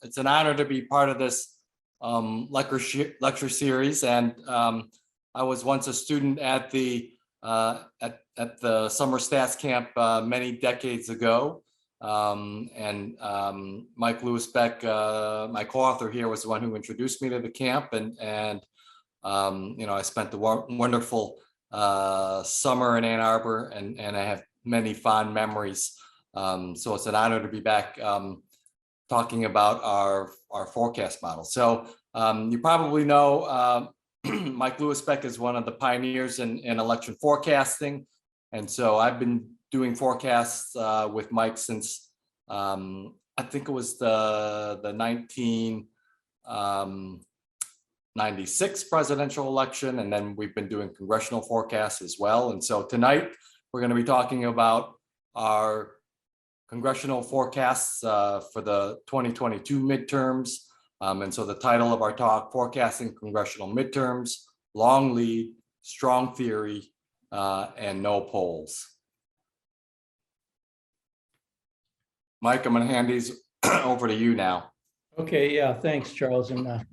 It's an honor to be part of this lecture series, and I was once a student at the summer stats camp many decades ago, and Mike Lewis Beck, my co-author here, was the one who introduced me to the camp, and I spent the wonderful summer in Ann Arbor, and I have many fond memories. So it's an honor to be back talking about our forecast model. So you probably know Mike Lewis Beck is one of the pioneers in election forecasting. And so I've been doing forecasts with Mike since I think it was the 1996 presidential election. And then we've been doing congressional forecasts as well. And so tonight we're going to be talking about our congressional forecasts for the 2022 midterms. And so the title of our talk, Forecasting Congressional Midterms, Long Lead, Strong Theory, and No Polls. Mike, I'm going to hand these over to you now. Okay, yeah, thanks, Charles. And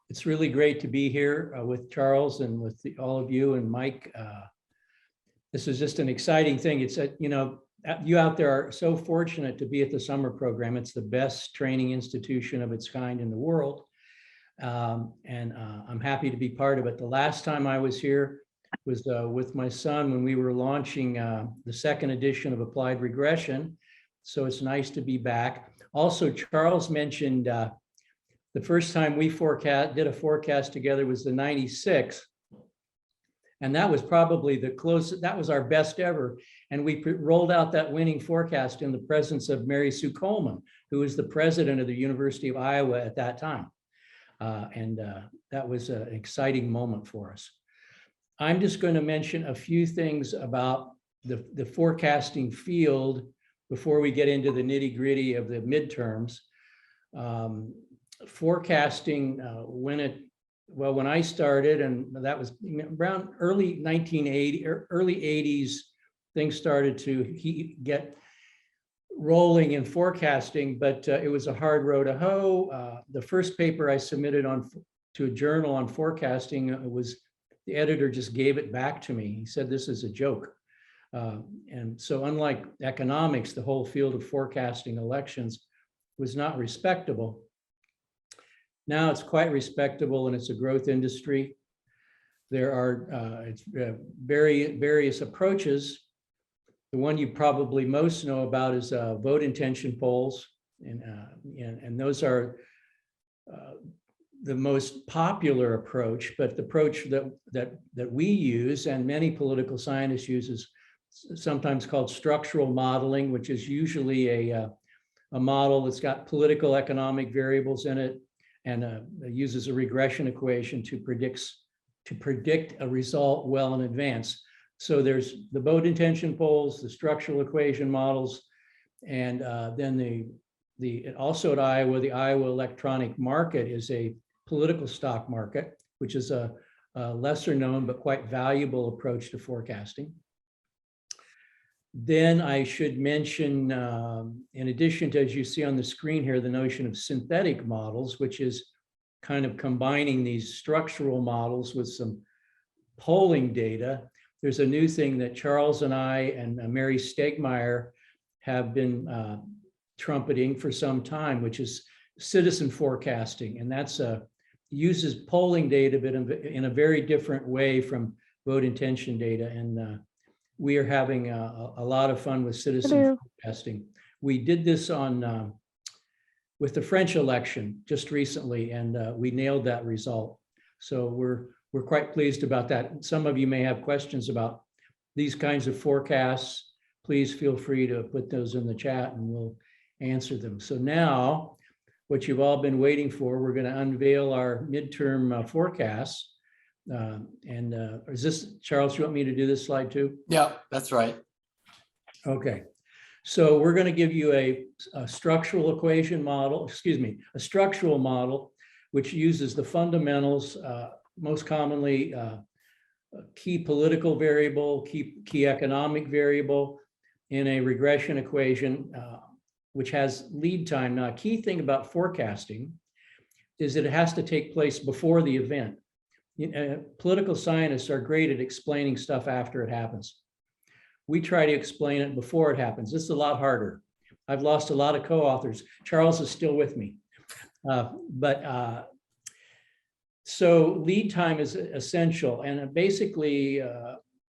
it's really great to be here with Charles and with all of you and Mike. This is just an exciting thing. It's you out there are so fortunate to be at the summer program. It's the best training institution of its kind in the world. And I'm happy to be part of it. The last time I was here was with my son when we were launching the second edition of Applied Regression. So it's nice to be back. Also, Charles mentioned the first time we did a forecast together was the 96. And that was probably the closest, that was our best ever. And we rolled out that winning forecast in the presence of Mary Sue Coleman, who was the president of the University of Iowa at that time. That was an exciting moment for us. I'm just going to mention a few things about the forecasting field before we get into the nitty-gritty of the midterms. Forecasting, when I started, and that was around early 1980, early 80s, things started to get rolling in forecasting, but it was a hard row to hoe. The first paper I submitted to a journal on forecasting was, the editor just gave it back to me. He said, "This is a joke." And so unlike economics, the whole field of forecasting elections was not respectable. Now it's quite respectable and it's a growth industry. There are various approaches. The one you probably most know about is vote intention polls. And those are the most popular approach, but the approach that we use and many political scientists use is sometimes called structural modeling, which is usually a model that's got political economic variables in it, and uses a regression equation to predict a result well in advance. So there's the vote intention polls, the structural equation models, and then also at Iowa, the Iowa electronic market is a political stock market, which is a lesser known but quite valuable approach to forecasting. Then I should mention, in addition to, as you see on the screen here, the notion of synthetic models, which is kind of combining these structural models with some polling data. There's a new thing that Charles and I and Mary Stegmeyer have been trumpeting for some time, which is citizen forecasting. And that's uses polling data, but in a very different way from vote intention data. And we are having a lot of fun with citizen forecasting. We did this on with the French election just recently, and we nailed that result. So we're quite pleased about that. Some of you may have questions about these kinds of forecasts. Please feel free to put those in the chat and we'll answer them. So now, what you've all been waiting for, we're going to unveil our midterm forecasts. Is this, Charles, you want me to do this slide too? Yeah, that's right. Okay. So we're going to give you a structural equation model, a structural model, which uses the fundamentals, most commonly key political variable, key economic variable in a regression equation which has lead time. Now, a key thing about forecasting is that it has to take place before the event. Political scientists are great at explaining stuff after it happens. We try to explain it before it happens. This is a lot harder. I've lost a lot of co-authors. Charles is still with me. So lead time is essential. And basically,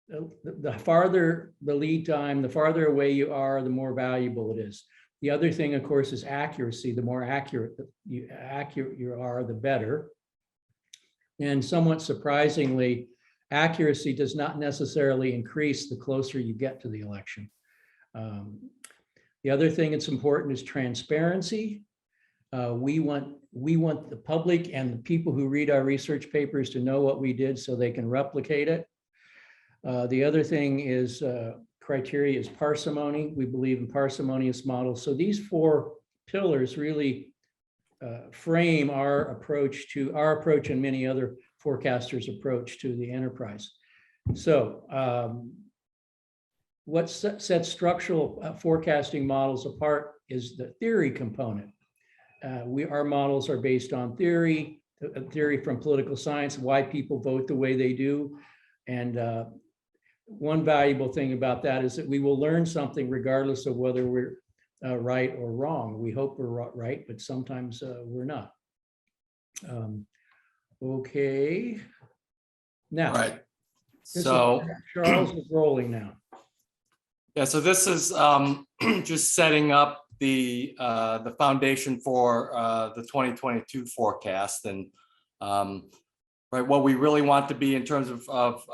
the farther the lead time, the farther away you are, the more valuable it is. The other thing, of course, is accuracy. The more accurate you are, the better. And somewhat surprisingly, accuracy does not necessarily increase the closer you get to the election. The other thing that's important is transparency. We want the public and the people who read our research papers to know what we did so they can replicate it. The other thing is criteria is parsimony. We believe in parsimonious models. So these four pillars really frame our approach and many other forecasters' approach to the enterprise. So what sets structural forecasting models apart is the theory component. Our models are based on theory from political science, why people vote the way they do. And one valuable thing about that is that we will learn something regardless of whether we're right or wrong. We hope we're right, but sometimes we're not. Okay. Now, Right. So Charles is rolling now. yeah, so this is just setting up the foundation for the 2022 forecast, and right, what we really want to be in terms of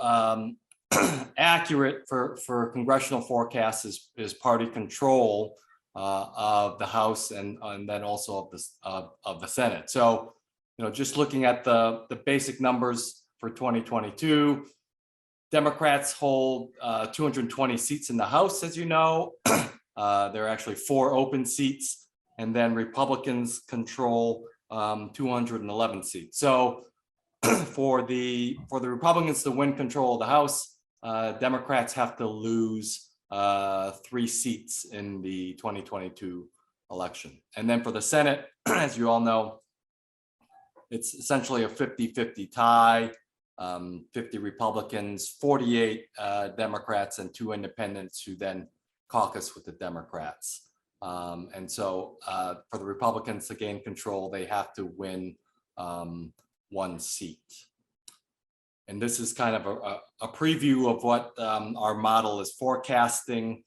accurate for congressional forecasts is party control of the House and then also of the Senate. So, just looking at the basic numbers for 2022, Democrats hold 220 seats in the House, as you know. There are actually 4 open seats, and then Republicans control 211 seats. So for the Republicans to win control of the House, Democrats have to lose 3 seats in the 2022 election. And then for the Senate, as you all know, it's essentially a 50-50 tie. 50 Republicans, 48 Democrats, and 2 independents who then caucus with the Democrats. And so for the Republicans to gain control, they have to win 1 seat. And this is kind of a preview of what our model is forecasting.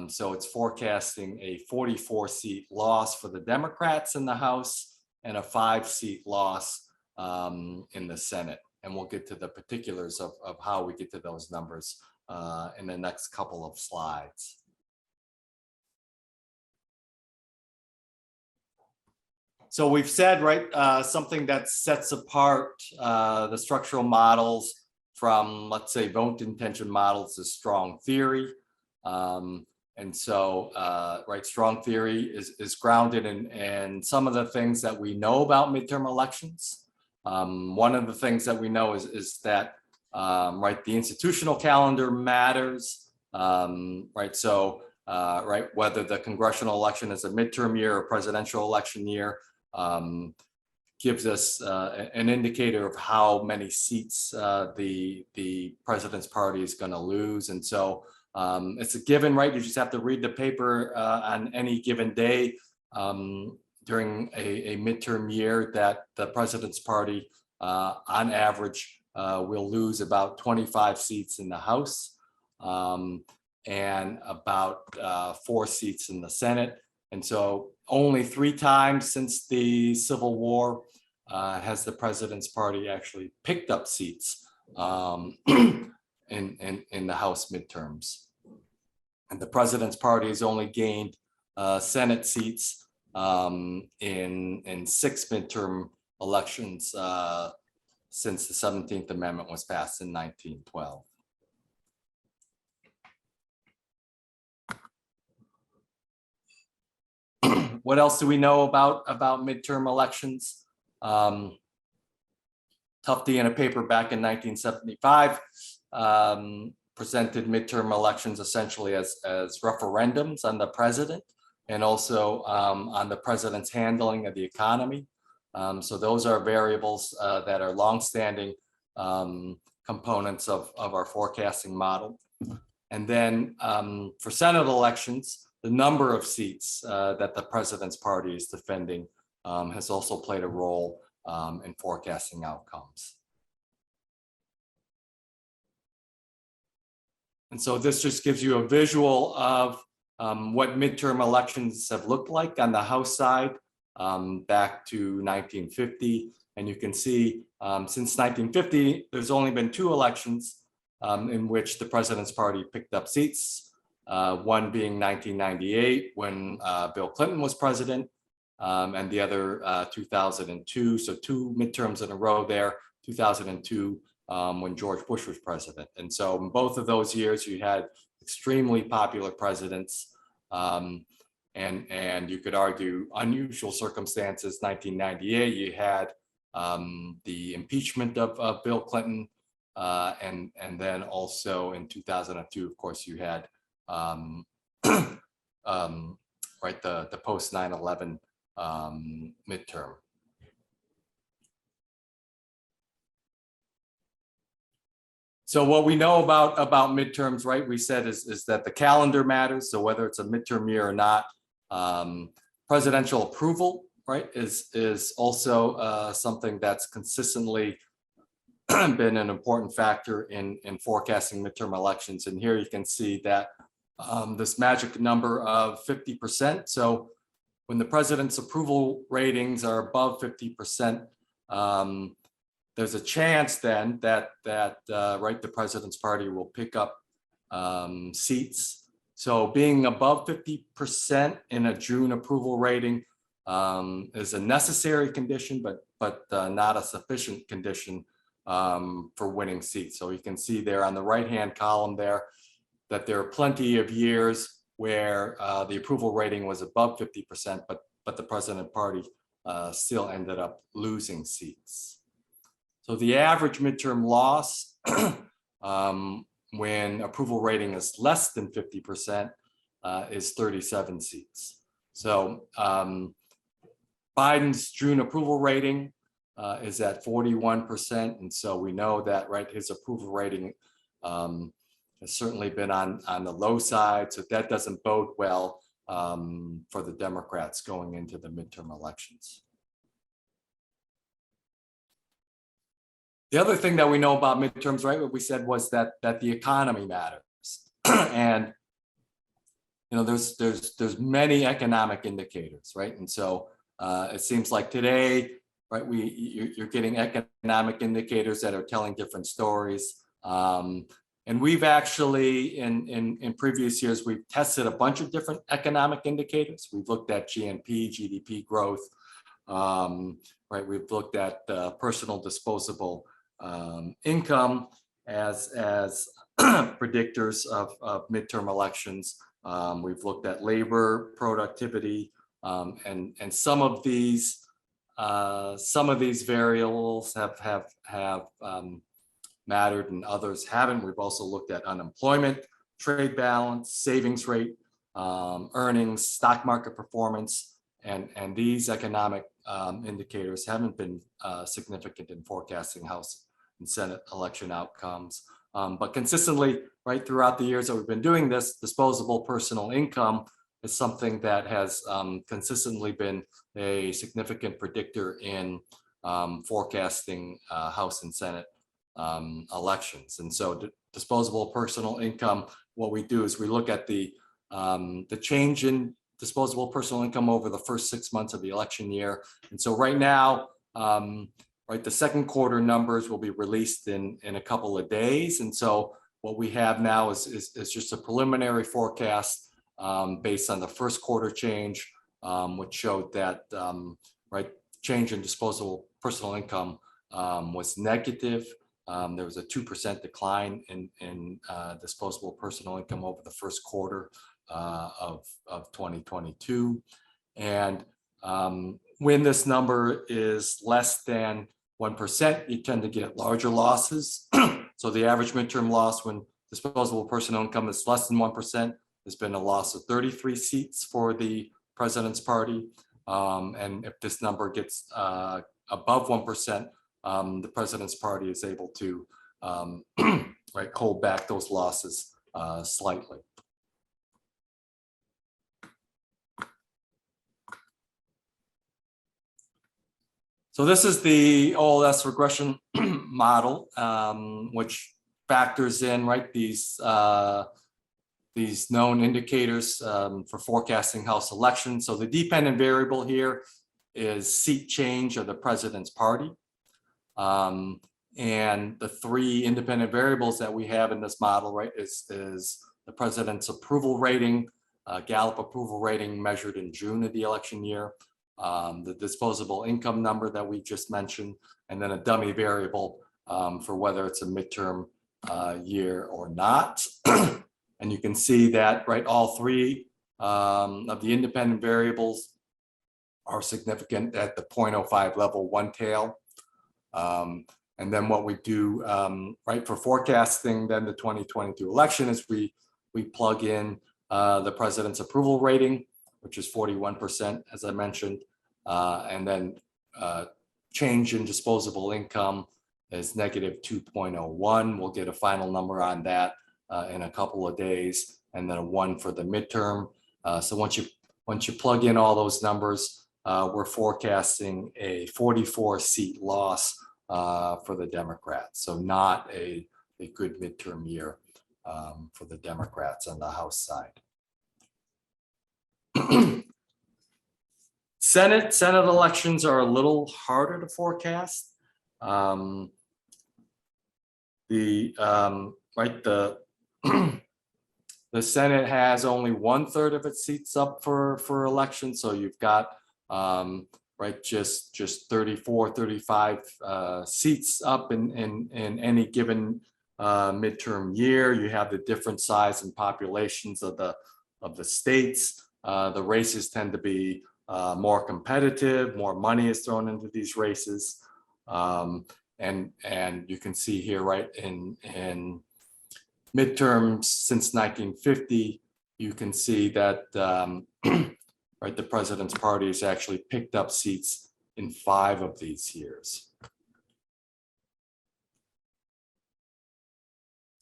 So it's forecasting a 44-seat loss for the Democrats in the House and a 5-seat loss in the Senate. And we'll get to the particulars of how we get to those numbers in the next couple of slides. So we've said, right, something that sets apart the structural models from, let's say, vote intention models is strong theory. And so, right, strong theory is grounded in some of the things that we know about midterm elections. One of the things that we know is that, right, the institutional calendar matters, right? So, right, whether the congressional election is a midterm year or presidential election year, gives us an indicator of how many seats the president's party is going to lose. And so it's a given, right? You just have to read the paper on any given day during a midterm year that the president's party on average will lose about 25 seats in the House and about 4 seats in the Senate. And so only 3 times since the Civil War has the president's party actually picked up seats in the House midterms. And the president's party has only gained Senate seats in 6 midterm elections since the 17th Amendment was passed in 1912. What else do we know about midterm elections? Tufte, in a paper back in 1975, presented midterm elections essentially as referendums on the president. and also on the president's handling of the economy. So those are variables that are longstanding components of our forecasting model. And then for Senate elections, the number of seats that the president's party is defending has also played a role in forecasting outcomes. And so this just gives you a visual of what midterm elections have looked like on the House side back to 1950. And you can see since 1950, there's only been 2 elections in which the president's party picked up seats, one being 1998 when Bill Clinton was president, and the other 2002. So 2 midterms in a row there, 2002 when George Bush was president. And so in both of those years, you had extremely popular presidents. And you could argue unusual circumstances. 1998, you had the impeachment of Bill Clinton. And then also in 2002, of course, you had right, the post 9/11 midterm. So what we know about midterms, right, we said is that the calendar matters. So whether it's a midterm year or not, presidential approval, right, is also something that's consistently been an important factor in forecasting midterm elections. And here you can see that this magic number of 50%. So when the president's approval ratings are above 50%, there's a chance then that right, the president's party will pick up seats. So being above 50% in a June approval rating is a necessary condition, but not a sufficient condition for winning seats. So you can see there on the right-hand column there that there are plenty of years where the approval rating was above 50%, but the president party still ended up losing seats. So the average midterm loss when approval rating is less than 50% is 37 seats. So Biden's June approval rating is at 41%. And so we know that, right, his approval rating has certainly been on the low side. So that doesn't bode well for the Democrats going into the midterm elections. The other thing that we know about midterms, right, what we said was that the economy matters. And you know, there's many economic indicators, right? And so it seems like today, right, you're getting economic indicators that are telling different stories. And we've actually, in previous years, we've tested a bunch of different economic indicators. We've looked at GDP growth, right? We've looked at personal disposable income as predictors of midterm elections. We've looked at labor productivity, and some of these variables have mattered and others haven't. We've also looked at unemployment, trade balance, savings rate, earnings, stock market performance, and these economic indicators haven't been significant in forecasting House and Senate election outcomes. But consistently, right, throughout the years that we've been doing this, disposable personal income is something that has consistently been a significant predictor in forecasting House and Senate elections. And so disposable personal income, what we do is we look at the change in disposable personal income over the first 6 months of the election year. And so right now, right, the second quarter numbers will be released in a couple of days. And so what we have now is just a preliminary forecast based on the first quarter change, which showed that, right, change in disposable personal income was negative. There was a 2% decline in disposable personal income over the first quarter of 2022. And when this number is less than 1%, you tend to get larger losses. So the average midterm loss when disposable personal income is less than 1% has been a loss of 33 seats for the president's party. And if this number gets above 1%, the president's party is able to right, hold back those losses slightly. So this is the OLS regression model, which factors in, right, these known indicators for forecasting House elections. So the dependent variable here is seat change of the president's party. And the three independent variables that we have in this model, right, is the president's approval rating, Gallup approval rating measured in June of the election year, the disposable income number that we just mentioned, and then a dummy variable for whether it's a midterm year or not. And you can see that, right, all three of the independent variables are significant at the 0.05 level, one tail. And then what we do, right, for forecasting then the 2022 election is we plug in the president's approval rating, which is 41%, as I mentioned, and then change in disposable income is negative 2.01. We'll get a final number on that in a couple of days, and then a 1 for the midterm. So once you plug in all those numbers, we're forecasting a 44 seat loss for the Democrats. So not a good midterm year for the Democrats on the House side. Senate elections are a little harder to forecast. The Senate has only 1/3 of its seats up for election, so you've got right just 34, 35 seats up in any given midterm year. You have the different size and populations of the states. The races tend to be more competitive, more money is thrown into these races. And you can see here, right, in midterms since 1950, you can see that right, the president's party has actually picked up seats in 5 of these years.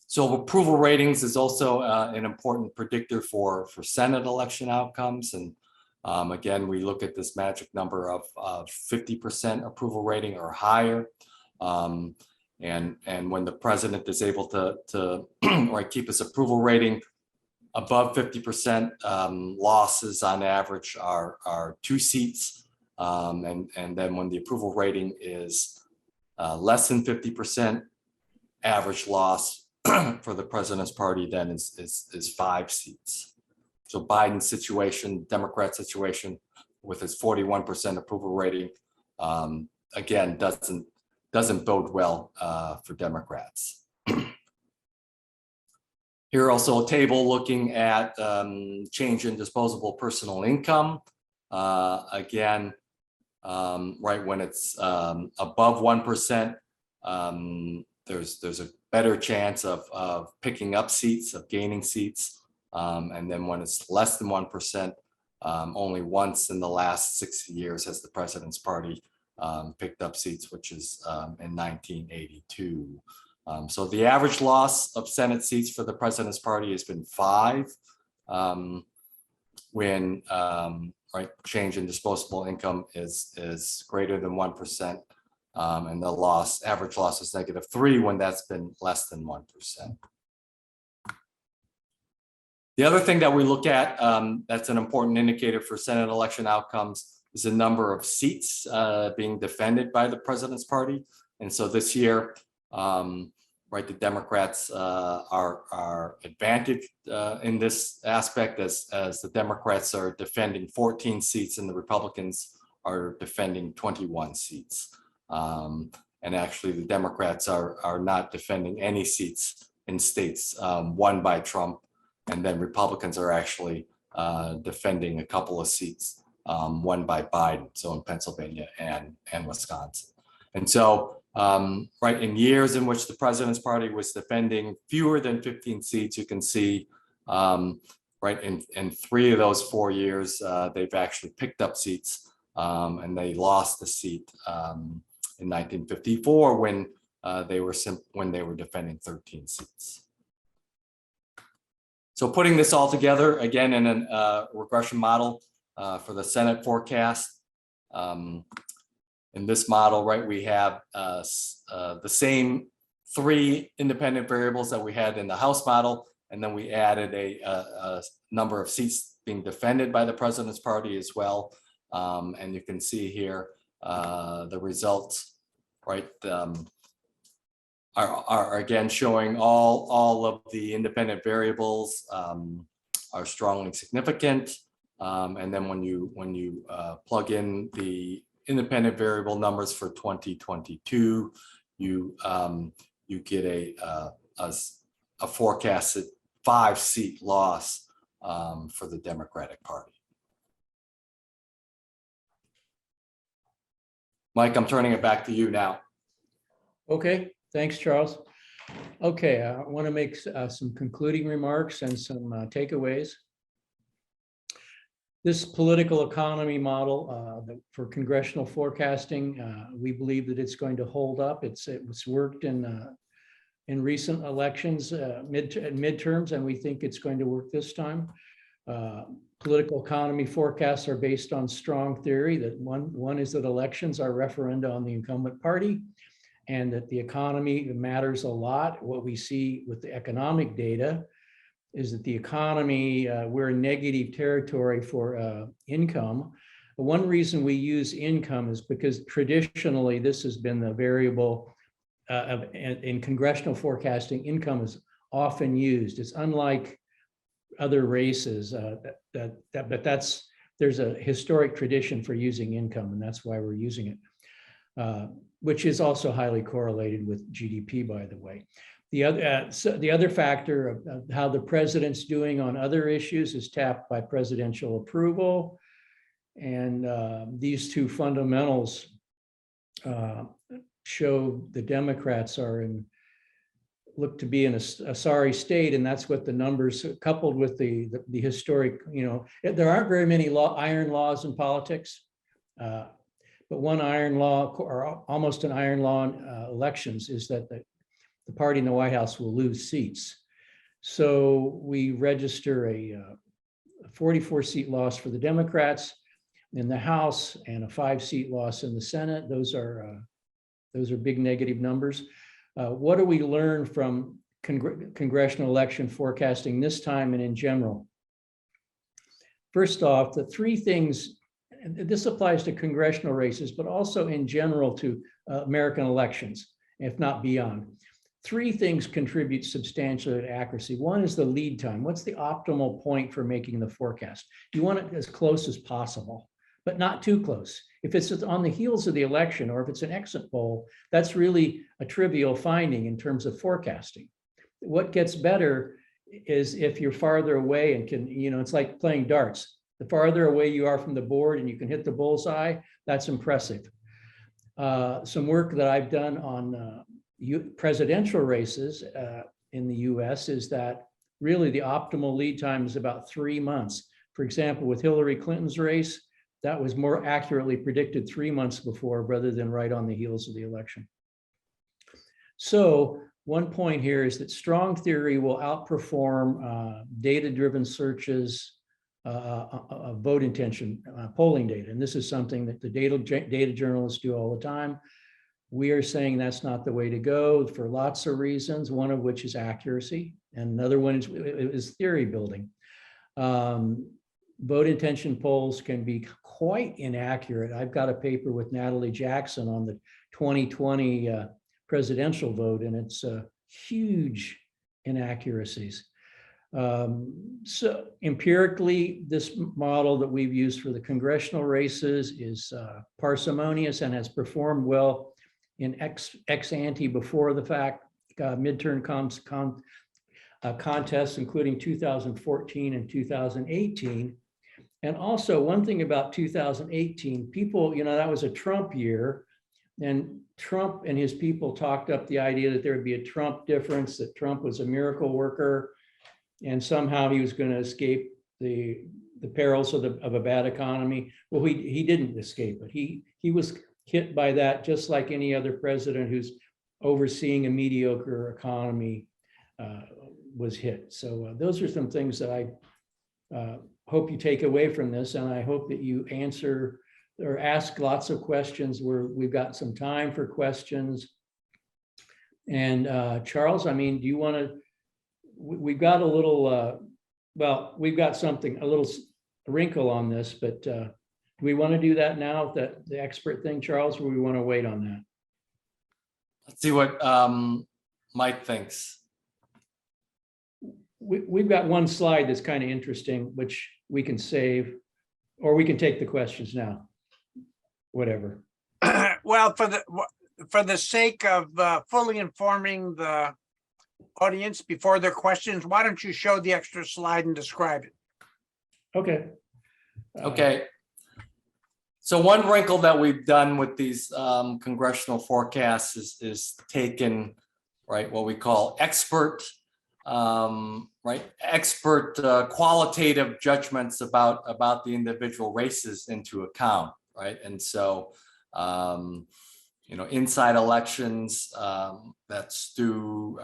So approval ratings is also an important predictor for Senate election outcomes. And again, we look at this magic number of 50% approval rating or higher. And when the president is able to right, keep his approval rating above 50%, losses on average are 2 seats. And then when the approval rating is less than 50%, average loss for the president's party then is 5 seats. So Biden's situation, Democrat situation, with his 41% approval rating, again, doesn't bode well for Democrats. Here also a table looking at change in disposable personal income. Again, right, when it's above 1%, there's a better chance of picking up seats, of gaining seats. And then when it's less than 1%, only once in the last 6 years has the president's party picked up seats, which is in 1982. So the average loss of Senate seats for the president's party has been 5 when right, change in disposable income is greater than 1%, and the average loss is -3 when that's been less than 1%. The other thing that we look at that's an important indicator for Senate election outcomes is the number of seats being defended by the president's party. And so this year, right, the Democrats are advantaged in this aspect as the Democrats are defending 14 seats and the Republicans are defending 21 seats. And actually the Democrats are not defending any seats in states won by Trump, and then Republicans are actually defending a couple of seats won by Biden, so in Pennsylvania and Wisconsin. And so right, in years in which the president's party was defending fewer than 15 seats, you can see right? In 3 of those 4 years, they've actually picked up seats, and they lost the seat in 1954 when they were defending 13 seats. So putting this all together again in a regression model for the Senate forecast. In this model, right, we have the same 3 independent variables that we had in the House model, and then we added a number of seats being defended by the president's party as well. And you can see here the results, right, are again showing all of the independent variables are strongly significant. And then when you plug in the independent variable numbers for 2022, you get a forecasted 5-seat loss for the Democratic Party. Mike, I'm turning it back to you now. Okay, thanks, Charles. Okay, I want to make some concluding remarks and some takeaways. This political economy model for congressional forecasting, we believe that it's going to hold up. It's worked in recent elections, midterms, and we think it's going to work this time. Political economy forecasts are based on strong theory that one is that elections are referenda on the incumbent party, and that the economy matters a lot. What we see with the economic data is that the economy, we're in negative territory for income. But one reason we use income is because traditionally this has been the variable in congressional forecasting. Income is often used. It's unlike other races, but there's a historic tradition for using income, and that's why we're using it, which is also highly correlated with GDP, by the way. The other factor of how the president's doing on other issues is tapped by presidential approval. And these 2 fundamentals show the Democrats look to be in a sorry state. And that's what the numbers, coupled with the historic, there aren't very many iron laws in politics. But one iron law, or almost an iron law in elections, is that the party in the White House will lose seats. So we register a 44-seat loss for the Democrats in the House and a 5-seat loss in the Senate. Those are big negative numbers. What do we learn from congressional election forecasting this time and in general? First off, the 3 things, and this applies to congressional races, but also in general to American elections, if not beyond. 3 things contribute substantially to accuracy. One is the lead time. What's the optimal point for making the forecast? You want it as close as possible, but not too close. If it's on the heels of the election, or if it's an exit poll, that's really a trivial finding in terms of forecasting. What gets better is if you're farther away and can, it's like playing darts. The farther away you are from the board and you can hit the bullseye, that's impressive. Some work that I've done on presidential races in the US is that really the optimal lead time is about 3 months. For example, with Hillary Clinton's race, that was more accurately predicted 3 months before rather than right on the heels of the election. So one point here is that strong theory will outperform data-driven searches of vote intention polling data. And this is something that the data journalists do all the time. We are saying that's not the way to go for lots of reasons, one of which is accuracy, and another one is theory building. Vote intention polls can be quite inaccurate. I've got a paper with Natalie Jackson on the 2020 presidential vote, and it's huge inaccuracies. So empirically, this model that we've used for the congressional races is parsimonious and has performed well in ex ante before the fact midterm contests, including 2014 and 2018. And also one thing about 2018, people, that was a Trump year, and Trump and his people talked up the idea that there would be a Trump difference, that Trump was a miracle worker, and somehow he was going to escape the perils of a bad economy. Well, he didn't escape it. He was hit by that just like any other president who's overseeing a mediocre economy was hit. So those are some things that I hope you take away from this, and I hope that you answer or ask lots of questions. We've got some time for questions. And Charles, I mean, do you want to? We've got a little. Well, we've got a little wrinkle on this, but do we want to do that now? The expert thing, Charles, or we want to wait on that? Let's see what Mike thinks. We've got one slide that's kind of interesting, which we can save, or we can take the questions now. Whatever. Well, for the sake of fully informing the audience before their questions, why don't you show the extra slide and describe it? Okay. Okay. So one wrinkle that we've done with these congressional forecasts is taken, right, what we call expert qualitative judgments about the individual races into account, right? And so inside elections that Stu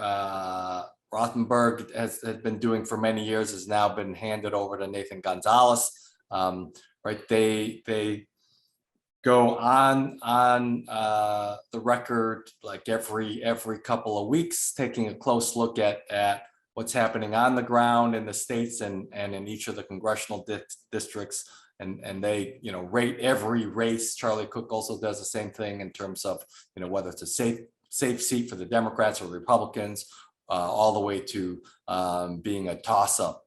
Rothenberg has been doing for many years has now been handed over to Nathan Gonzalez. Right, they go on the record like every couple of weeks, taking a close look at what's happening on the ground in the states and in each of the congressional districts. And they, rate every race. Charlie Cook also does the same thing in terms of, whether it's a safe seat for the Democrats or the Republicans, all the way to being a toss-up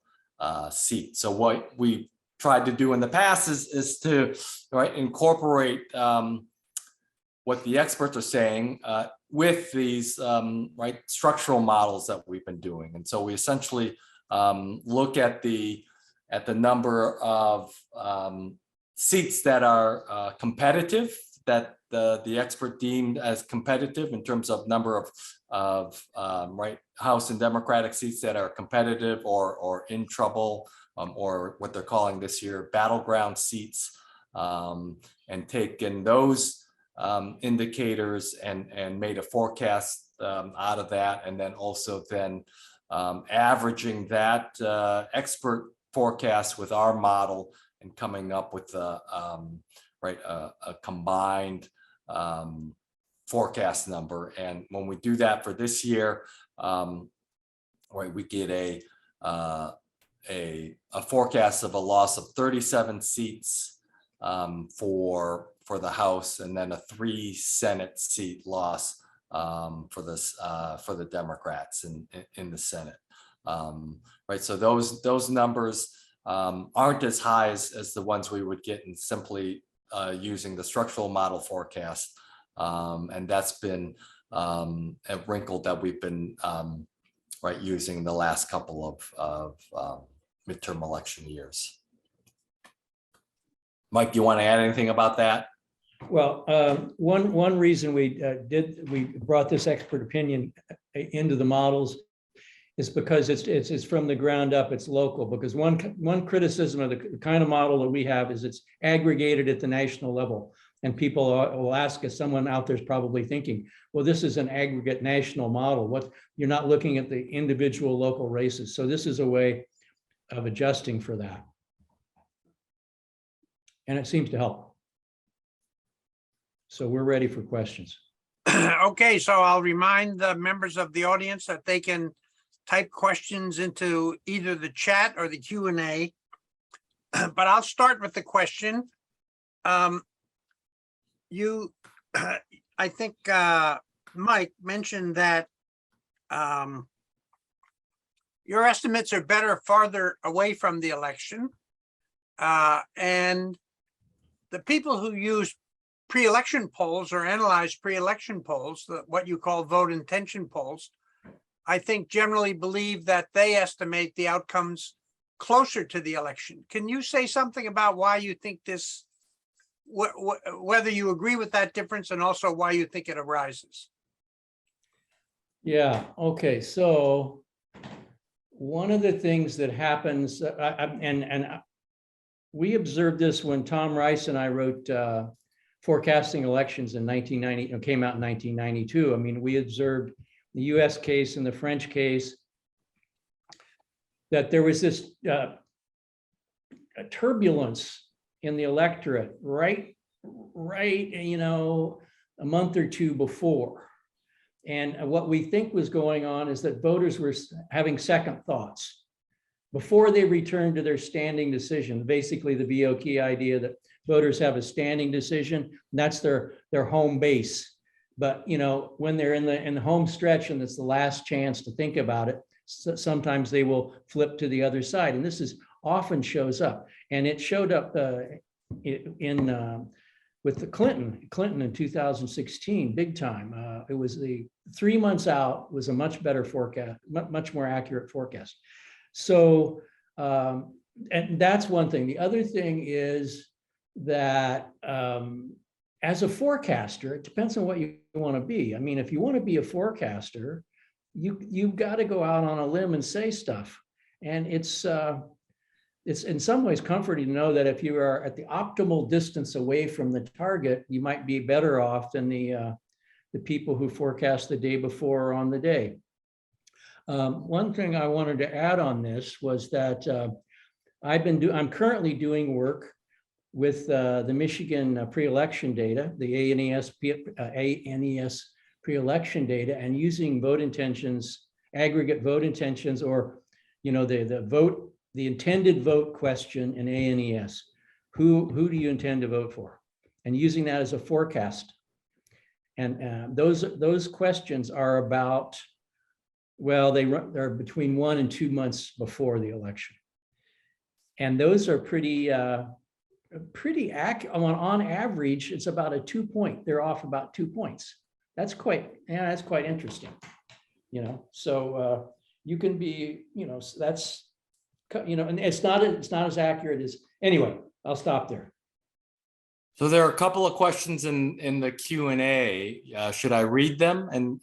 seat. So what we tried to do in the past is to incorporate what the experts are saying with these structural models that we've been doing. And so we essentially look at the number of seats that are competitive, that the expert deemed as competitive in terms of number of House and Democratic seats that are competitive or in trouble, or what they're calling this year battleground seats, and taken those indicators and made a forecast out of that, and then also averaging that expert forecast with our model and coming up with a combined forecast number. And when we do that for this year, we get a forecast of a loss of 37 seats for the House, and then a 3 Senate seat loss for the Democrats in the Senate. So those numbers aren't as high as the ones we would get in simply using the structural model forecast, and that's been a wrinkle that we've been using the last couple of midterm election years. Mike, do you want to add anything about that? Well, one reason we brought this expert opinion into the models is because it's from the ground up, it's local. Because one criticism of the kind of model that we have is it's aggregated at the national level. And people will ask us, someone out there is probably thinking, well, this is an aggregate national model. You're not looking at the individual local races. So this is a way of adjusting for that. And it seems to help. So we're ready for questions. Okay, so I'll remind the members of the audience that they can type questions into either the chat or the Q&A. But I'll start with the question. I think Mike mentioned that your estimates are better farther away from the election. And the people who use pre-election polls or analyze pre-election polls, what you call vote intention polls, I think generally believe that they estimate the outcomes closer to the election. Can you say something about why you think this, whether you agree with that difference, and also why you think it arises? Yeah, okay, so one of the things that happens, we observed this when Tom Rice and I wrote Forecasting Elections in 1990, it came out in 1992. I mean, we observed the US case and the French case, that there was this turbulence in the electorate right, you know, a month or two before. And what we think was going on is that voters were having second thoughts before they returned to their standing decision. Basically, the VOK idea that voters have a standing decision, and that's their home base. But you know, when they're in the home stretch and it's the last chance to think about it, sometimes they will flip to the other side. And this is often shows up, and it showed up with the Clinton in 2016, big time. It was the 3 months out was a much better forecast, much more accurate forecast. So, and that's one thing. The other thing is that as a forecaster, it depends on what you want to be. I mean, if you want to be a forecaster, you've got to go out on a limb and say stuff. And it's in some ways comforting to know that if you are at the optimal distance away from the target, you might be better off than the people who forecast the day before or on the day. One thing I wanted to add on this was that I'm currently doing work with the Michigan pre-election data, the ANES pre-election data, and using vote intentions, aggregate vote intentions, or you know, the intended vote question in ANES. Who do you intend to vote for? And using that as a forecast. And those questions are about, well, they're between 1 and 2 months before the election. And those are pretty accurate. On average, it's about a 2 point. They're off about 2 points. That's quite interesting. You know, so you can be, you know, that's, you know, and it's not as accurate as, anyway, I'll stop there. So there are a couple of questions in the Q&A. Should I read them? And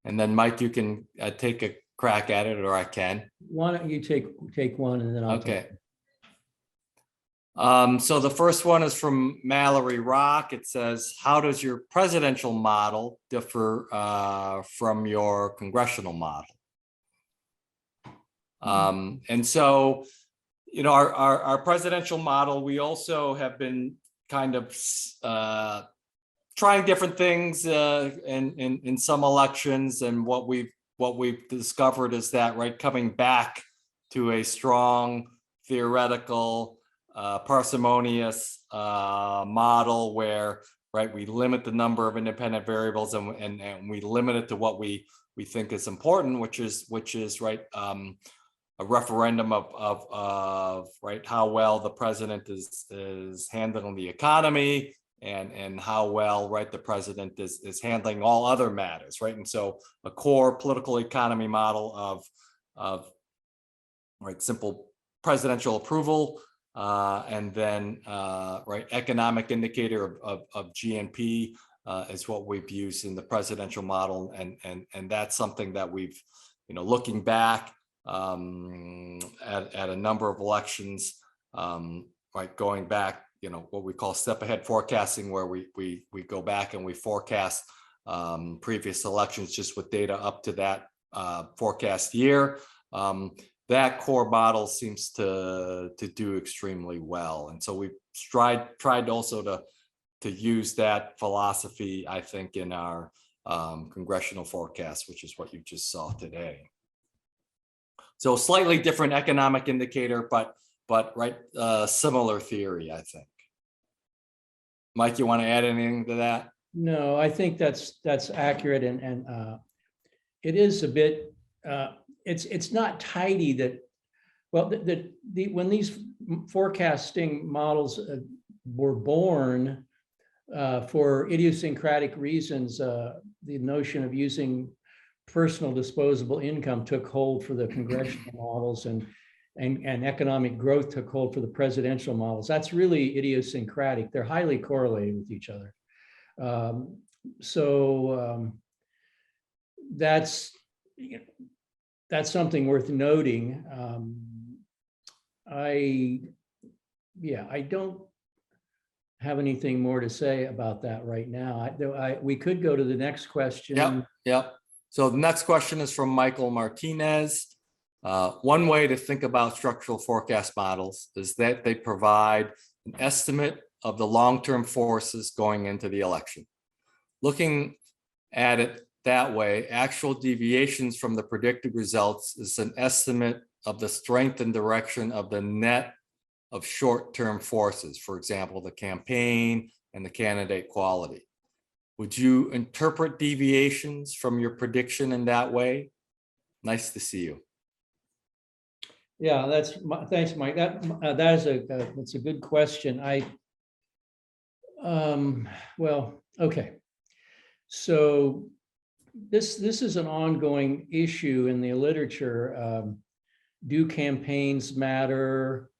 then Mike, you can take a crack at it, or I can. Why don't you take one and then I'll Okay. take it. So the first one is from Mallory Rock. It says, how does your presidential model differ from your congressional model? And so, you know, our presidential model, we also have been kind of trying different things in some elections, and what we've discovered is that, right, coming back to a strong theoretical parsimonious model where, right, we limit the number of independent variables and we limit it to what we think is important, which is right, a referendum of right, how well the president is handling the economy, and how well, right, the president is handling all other matters, right? And so a core political economy model of right, simple presidential approval, and then right, economic indicator of GNP is what we've used in the presidential model, and that's something that we've, you know, looking back at a number of elections, right, going back, you know, what we call step ahead forecasting, where we go back and we forecast previous elections just with data up to that forecast year. That core model seems to do extremely well, and so we've tried also to use that philosophy, I think, in our congressional forecast, which is what you just saw today. So slightly different economic indicator, but right, similar theory, I think. Mike, you want to add anything to that? No, I think that's accurate, and it is a bit. It's not tidy that, well, when these forecasting models were born for idiosyncratic reasons, the notion of using personal disposable income took hold for the congressional models, and economic growth took hold for the presidential models. That's really idiosyncratic. They're highly correlated with each other. That's, you know, that's something worth noting. I don't have anything more to say about that right now. We could go to the next question. Yep. So the next question is from Michael Martinez. One way to think about structural forecast models is that they provide an estimate of the long-term forces going into the election. Looking at it that way, actual deviations from the predicted results is an estimate of the strength and direction of the net of short-term forces, for example, the campaign and the candidate quality. Would you interpret deviations from your prediction in that way? Nice to see you. Yeah, thanks, Mike. That's a good question. Well, okay. So this is an ongoing issue in the literature. Do campaigns matter?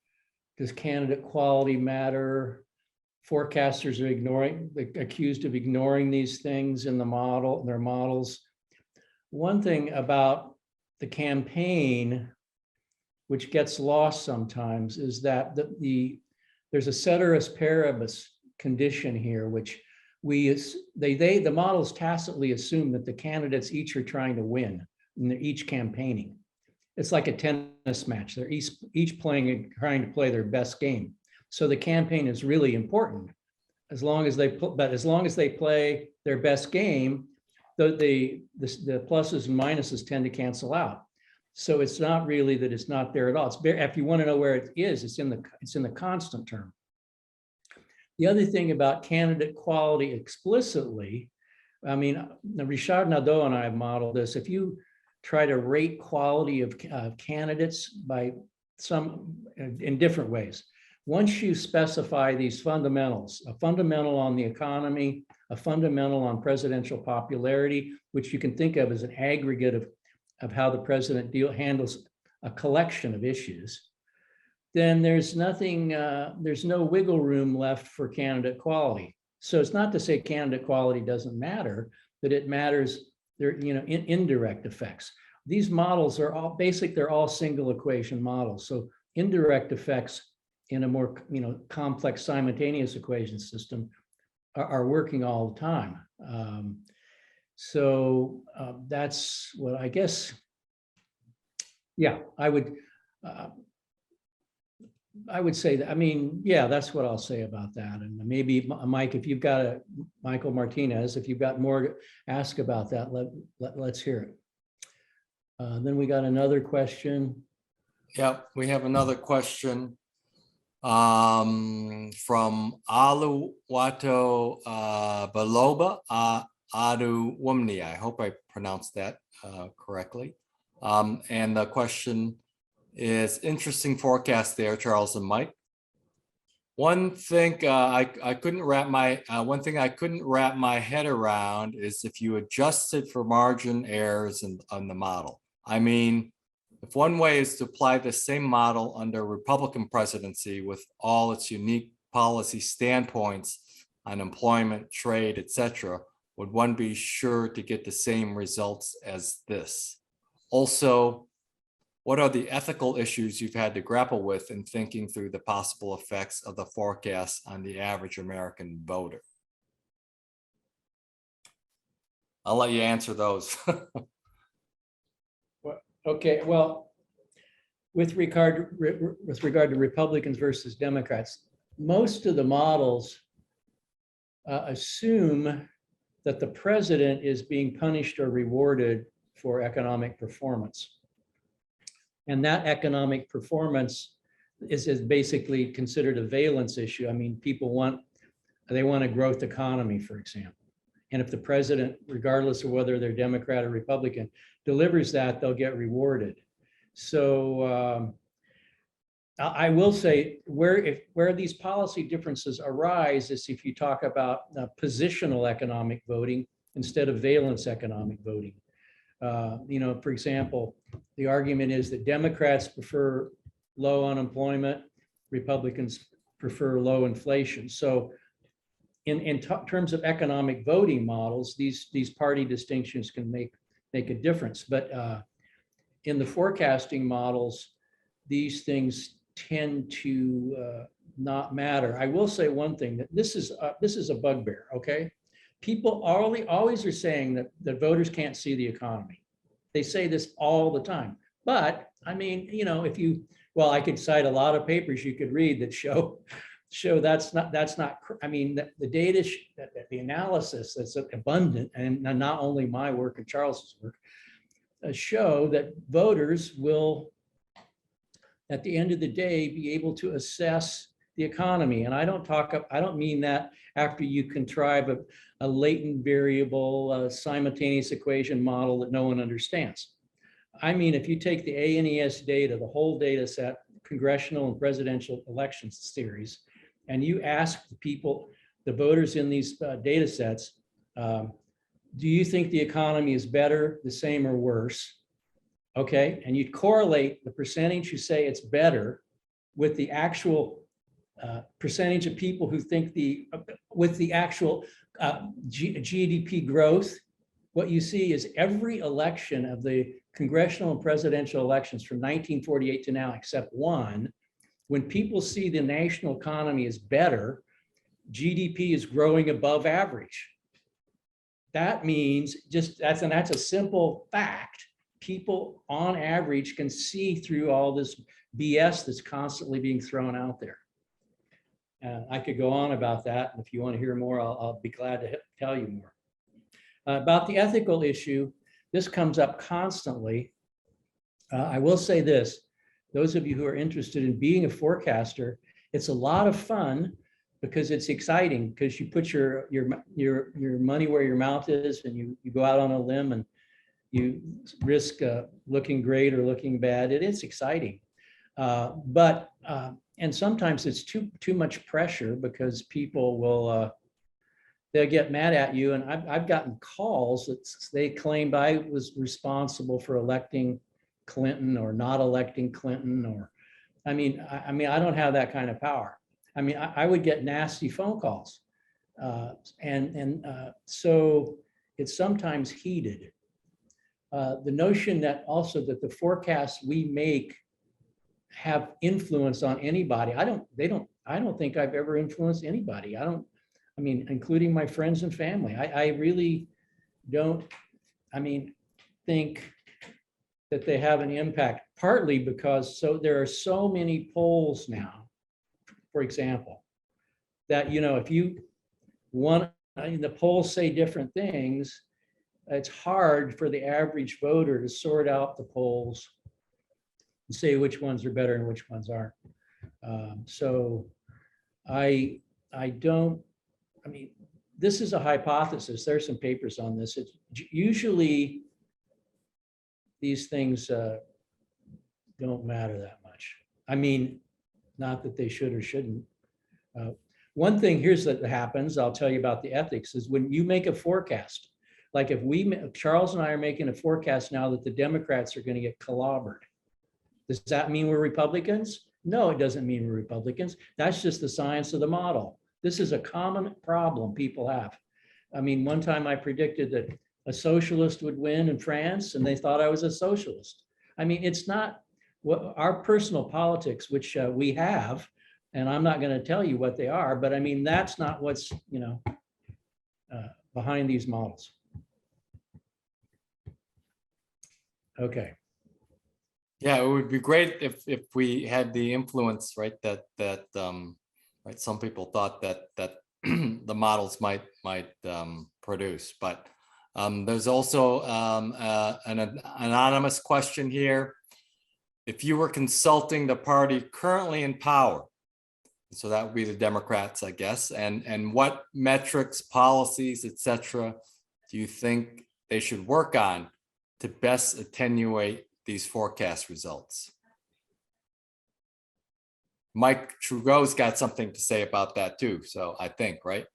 Does candidate quality matter? Forecasters are accused of ignoring these things in their models. One thing about the campaign, which gets lost sometimes, is that there's a ceteris paribus condition here, which the models tacitly assume that the candidates each are trying to win and they're each campaigning. It's like a tennis match. They're each trying to play their best game. So the campaign is really important as long as they play their best game, the pluses and minuses tend to cancel out. So it's not really that it's not there at all. If you want to know where it is, it's in the constant term. The other thing about candidate quality explicitly, I mean, Richard Nadeau and I have modeled this. If you try to rate quality of candidates by in different ways, once you specify these fundamentals, a fundamental on the economy, a fundamental on presidential popularity, which you can think of as an aggregate of how the president handles a collection of issues, then there's no wiggle room left for candidate quality. So it's not to say candidate quality doesn't matter, but it matters. They're indirect effects. These models are all they're all single equation models. So indirect effects in a more complex simultaneous equation system are working all the time. So that's what I guess. Yeah, I would say that. I mean, yeah, that's what I'll say about that. And maybe Mike, if you've got Michael Martinez, if you've got more to ask about that, let's hear it. Then we got another question. Yeah, we have another question from Aluwato Baloba Aduwumni. I hope I pronounced that correctly. And the question is, interesting forecast there, Charles and Mike. One thing I couldn't wrap my head around is if you adjusted for margin errors on the model. I mean, if one way is to apply the same model under Republican presidency with all its unique policy standpoints on employment, trade, etc., would one be sure to get the same results as this? Also, what are the ethical issues you've had to grapple with in thinking through the possible effects of the forecast on the average American voter? I'll let you answer those. Okay, well, with regard to Republicans versus Democrats, most of the models assume that the president is being punished or rewarded for economic performance. And that economic performance is basically considered a valence issue. I mean, people want a growth economy, for example. And if the president, regardless of whether they're Democrat or Republican, delivers that, they'll get rewarded. So I will say where these policy differences arise is if you talk about positional economic voting instead of valence economic voting. For example, the argument is that Democrats prefer low unemployment, Republicans prefer low inflation. So in terms of economic voting models, these party distinctions can make a difference. But in the forecasting models, these things tend to not matter. I will say one thing, that this is a bugbear, okay? People always are saying that voters can't see the economy. They say this all the time. But I mean, you know, well, I could cite a lot of papers you could read that show that's not, I mean, the data, the analysis that's abundant, and not only my work and Charles's work, show that voters will, at the end of the day, be able to assess the economy. And I don't mean that after you contrive a latent variable simultaneous equation model that no one understands. I mean, if you take the ANES data, the whole data set, congressional and presidential elections series, and you ask the people, the voters in these data sets, do you think the economy is better, the same, or worse? Okay, and you correlate the percentage who say it's better with the actual percentage of people who think with the actual GDP growth. What you see is every election of the congressional and presidential elections from 1948 to now, except one, when people see the national economy is better, GDP is growing above average. That means that's a simple fact. People on average can see through all this BS that's constantly being thrown out there. I could go on about that. And if you want to hear more, I'll be glad to tell you more. About the ethical issue, this comes up constantly. I will say this, those of you who are interested in being a forecaster, it's a lot of fun because it's exciting, because you put your money where your mouth is, and you go out on a limb and you risk looking great or looking bad. It is exciting. And sometimes it's too much pressure, because people will, they'll get mad at you. And I've gotten calls that they claimed I was responsible for electing Clinton or not electing Clinton, or, I mean, I don't have that kind of power. I mean, I would get nasty phone calls. So it's sometimes heated. The notion that also that the forecasts we make have influence on anybody. I don't think I've ever influenced anybody. I mean, including my friends and family. I really don't, think that they have an impact, partly because there are so many polls now, for example, that, you know, if you want, the polls say different things, it's hard for the average voter to sort out the polls and say which ones are better and which ones aren't. So this is a hypothesis. There's some papers on this. It's usually these things don't matter that much. I mean, not that they should or shouldn't. One thing that happens, I'll tell you about the ethics, is when you make a forecast, like if Charles and I are making a forecast now that the Democrats are going to get clobbered, does that mean we're Republicans? No, it doesn't mean we're Republicans. That's just the science of the model. This is a common problem people have. I mean, one time I predicted that a socialist would win in France, and they thought I was a socialist. I mean, it's not what our personal politics, which we have, and I'm not going to tell you what they are, but I mean, that's not what's, behind these models. Okay. Yeah, it would be great if we had the influence, right? That right. Some people thought that the models might produce, but there's also an anonymous question here. If you were consulting the party currently in power, so that would be the Democrats, I guess, and what metrics, policies, etc., do you think they should work on to best attenuate these forecast results? Mike Trudeau's got something to say about that too, so I think, right?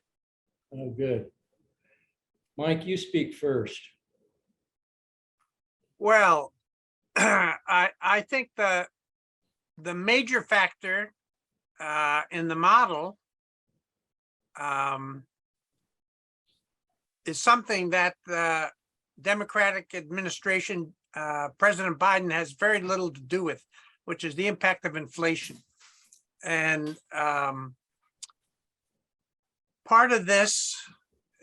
Oh, good. Mike, you speak first. Well, I think the major factor in the model is something that the Democratic administration President Biden has very little to do with, which is the impact of inflation. And part of this,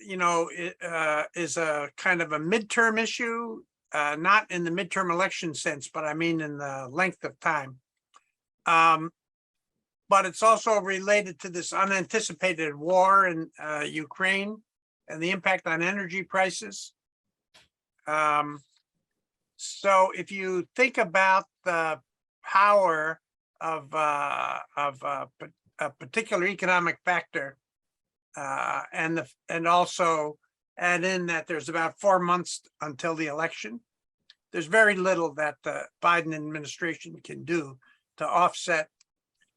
is a kind of a midterm issue, not in the midterm election sense, but I mean in the length of time. But it's also related to this unanticipated war in Ukraine and the impact on energy prices. So if you think about the power of a particular economic factor, and also add in that there's about 4 months until the election, there's very little that the Biden administration can do to offset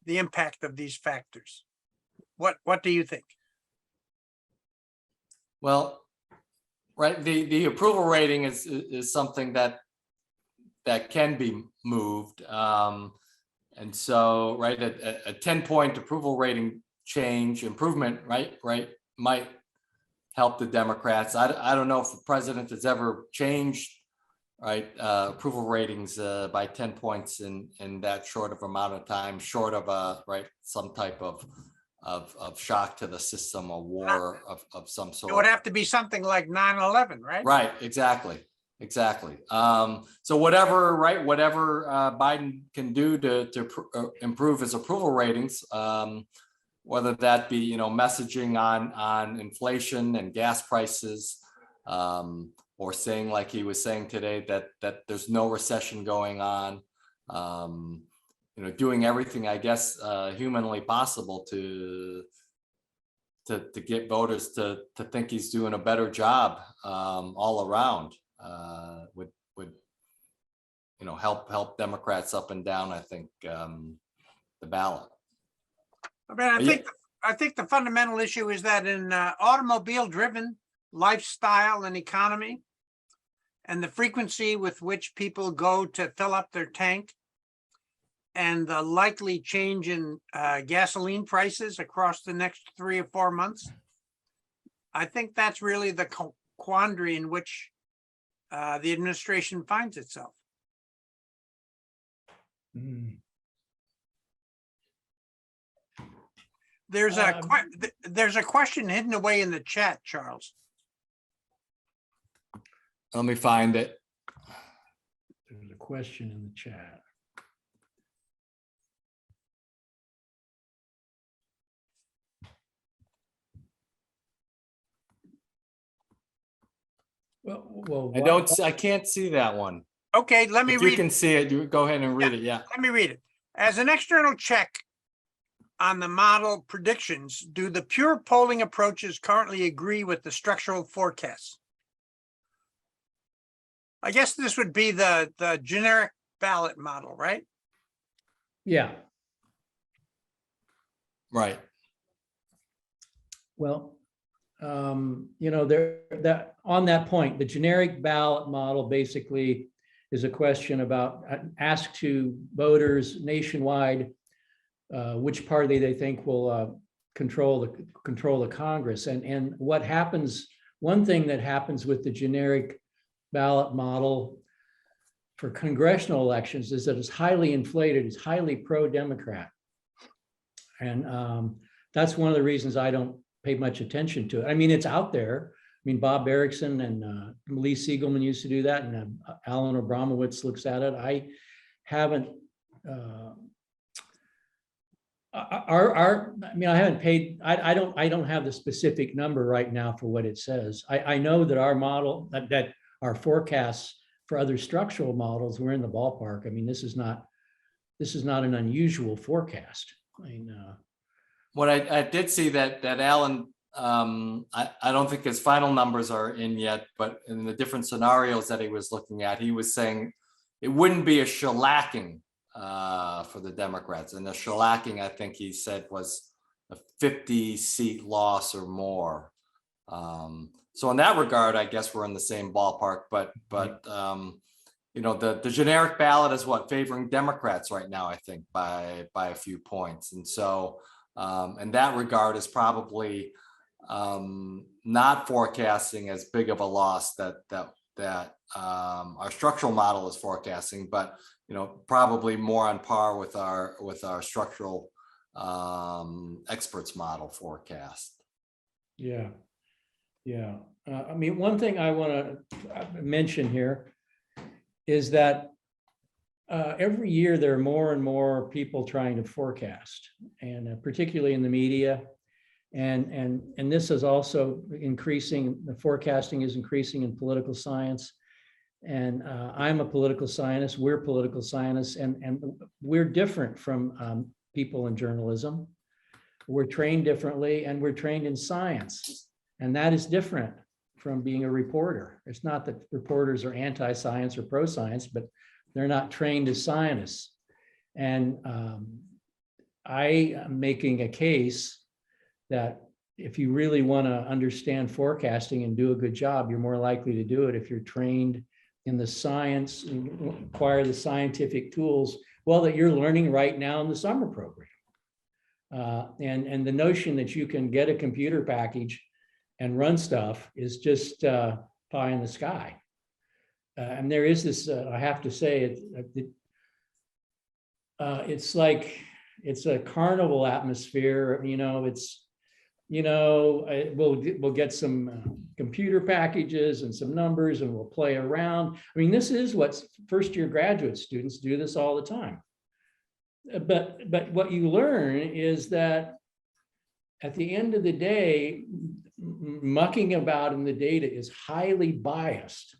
the impact of these factors. What do you think? Well, right, the approval rating is something that can be moved. And so, right, a 10-point approval rating change improvement, right, might help the Democrats. I don't know if the president has ever changed, right, approval ratings by 10 points in that short of amount of time, short of some type of shock to the system, a war of some sort. It would have to be something like 9/11, right? Right, exactly. So whatever Biden can do to improve his approval ratings, whether that be messaging on inflation and gas prices, or saying, like he was saying today, that there's no recession going on, doing everything, I guess, humanly possible to get voters to think he's doing a better job all around, would help Democrats up and down, I think, the ballot. I mean, I think the fundamental issue is that in automobile-driven lifestyle and economy, and the frequency with which people go to fill up their tank, and the likely change in gasoline prices across the next 3 or 4 months, I think that's really the quandary in which the administration finds itself. Mm. There's a question hidden away in the chat, Charles. Let me find it. There's a question in the chat. Well, I can't see that one. Okay, let me If read. you can see it, you go ahead and read it. Yeah. Let me read it. As an external check on the model predictions, do the pure polling approaches currently agree with the structural forecasts? I guess this would be the generic ballot model, right? Yeah. Right. Well, that on that point, the generic ballot model basically is a question about ask to voters nationwide which party they think will control the Congress, and what happens. One thing that happens with the generic ballot model for congressional elections is that it's highly inflated, it's highly pro-Democrat, and that's one of the reasons I don't pay much attention to it. I mean, it's out there. I mean, Bob Erickson and Lee Siegelman used to do that, and Alan Abramowitz looks at it. I haven't. I haven't paid. I don't have the specific number right now for what it says. I know that our model, that our forecasts for other structural models, we're in the ballpark. I mean, this is not an unusual forecast. I mean, What I did see that Alan, I don't think his final numbers are in yet, but in the different scenarios that he was looking at, he was saying it wouldn't be a shellacking for the Democrats. And the shellacking, I think he said, was a 50-seat loss or more. So in that regard, I guess we're in the same ballpark, but the generic ballot is favoring Democrats right now, I think, by a few points. And so in that regard is probably not forecasting as big of a loss that our structural model is forecasting, but probably more on par with our structural experts model forecast. Yeah. Yeah. I mean, one thing I want to mention here is that every year there are more and more people trying to forecast, and particularly in the media. And this is also increasing, the forecasting is increasing in political science. And I'm a political scientist, we're political scientists, and we're different from people in journalism. We're trained differently, and we're trained in science. And that is different from being a reporter. It's not that reporters are anti-science or pro-science, but they're not trained as scientists. And I am making a case that if you really want to understand forecasting and do a good job, you're more likely to do it if you're trained in the science and acquire the scientific tools, well, that you're learning right now in the summer program. And the notion that you can get a computer package and run stuff is just pie in the sky. And there is this, I have to say, it's like, it's a carnival atmosphere, we'll get some computer packages and some numbers and we'll play around. I mean, this is what first-year graduate students do this all the time. But what you learn is that at the end of the day, mucking about in the data is highly biased.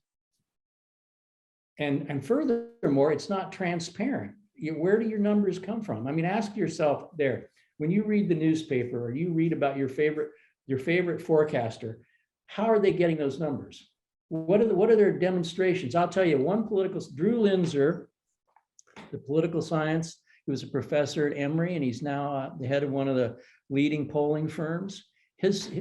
And furthermore, it's not transparent. Where do your numbers come from? I mean, ask yourself there, when you read the newspaper or you read about your favorite forecaster, how are they getting those numbers? What are their demonstrations? I'll tell you, Drew Linzer, the political science, he was a professor at Emory, and he's now the head of one of the leading polling firms.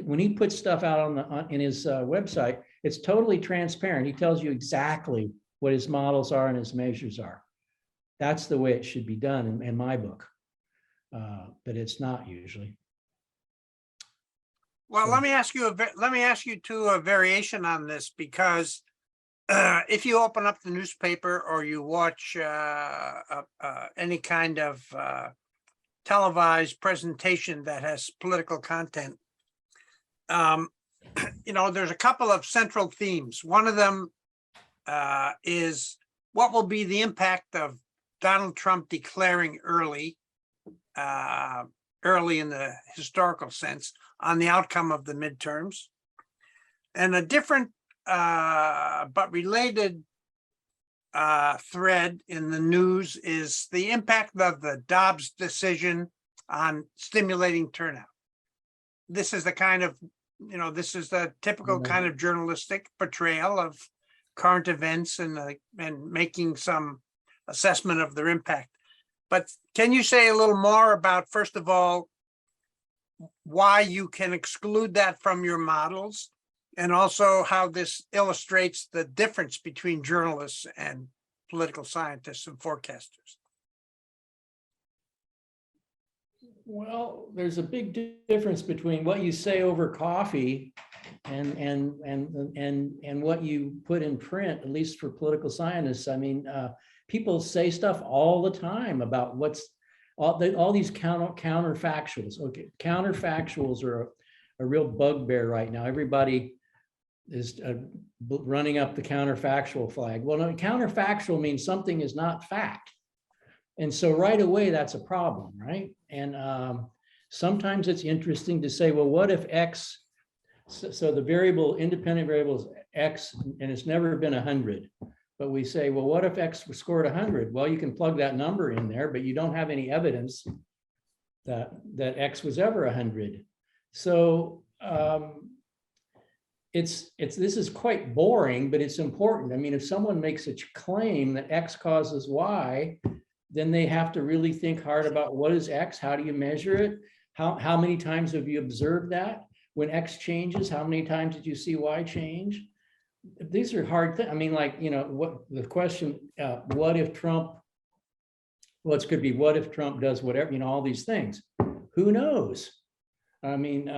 When he puts stuff out in his website, it's totally transparent. He tells you exactly what his models are and his measures are. That's the way it should be done in my book, but it's not usually. Well, So- let me ask you to a variation on this, because if you open up the newspaper or you watch any kind of televised presentation that has political content, there's a couple of central themes. One of them is what will be the impact of Donald Trump declaring early in the historical sense on the outcome of the midterms. And a different but related thread in the news is the impact of the Dobbs decision on stimulating turnout. This is the kind of, this is the typical kind of journalistic portrayal of current events and making some assessment of their impact. But can you say a little more about, first of all, why you can exclude that from your models, and also how this illustrates the difference between journalists and political scientists and forecasters? Well, there's a big difference between what you say over coffee and what you put in print, at least for political scientists. I mean, people say stuff all the time about what's all these counterfactuals. Okay, counterfactuals are a real bugbear right now. Everybody is running up the counterfactual flag. Well, no, counterfactual means something is not fact. And so right away, that's a problem, right? And sometimes it's interesting to say, well, what if X, so the independent variable is X, and it's never been 100. But we say, well, what if X scored 100? Well, you can plug that number in there, but you don't have any evidence that X was ever 100. So this is quite boring, but it's important. I mean, if someone makes a claim that X causes Y, then they have to really think hard about what is X, how do you measure it? How many times have you observed that? When X changes, how many times did you see Y change? These are hard things. I mean, like, what the question, what if Trump, well, it could be, what if Trump does whatever, all these things. Who knows? I mean,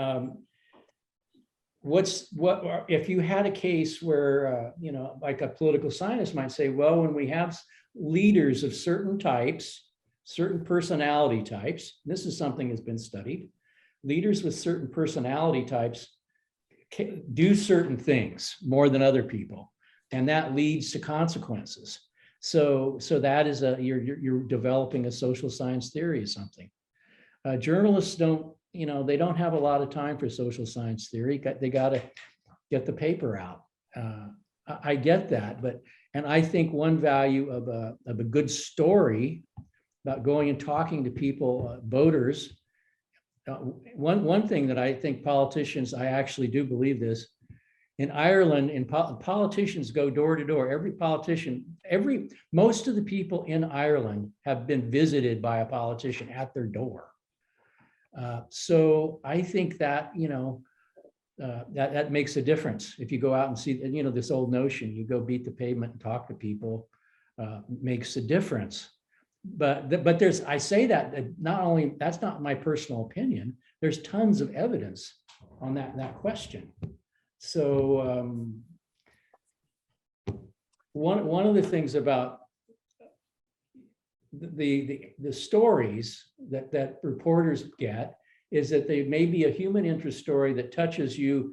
if you had a case where, you know, like a political scientist might say, well, when we have leaders of certain types, certain personality types, this is something that's been studied, leaders with certain personality types do certain things more than other people, and that leads to consequences. So that is you're developing a social science theory of something. Journalists don't, you know, they don't have a lot of time for social science theory. They got to get the paper out. I get that, and I think one value of a good story about going and talking to people, voters. One thing that I think politicians, I actually do believe this, in Ireland, politicians go door to door. Every politician, most of the people in Ireland have been visited by a politician at their door. So I think that, you know, that makes a difference. If you go out and see, you know, this old notion, you go beat the pavement and talk to people, makes a difference. But there's, I say that not only, that's not my personal opinion, there's tons of evidence on that question. So one of the things about the stories that reporters get is that they may be a human interest story that touches you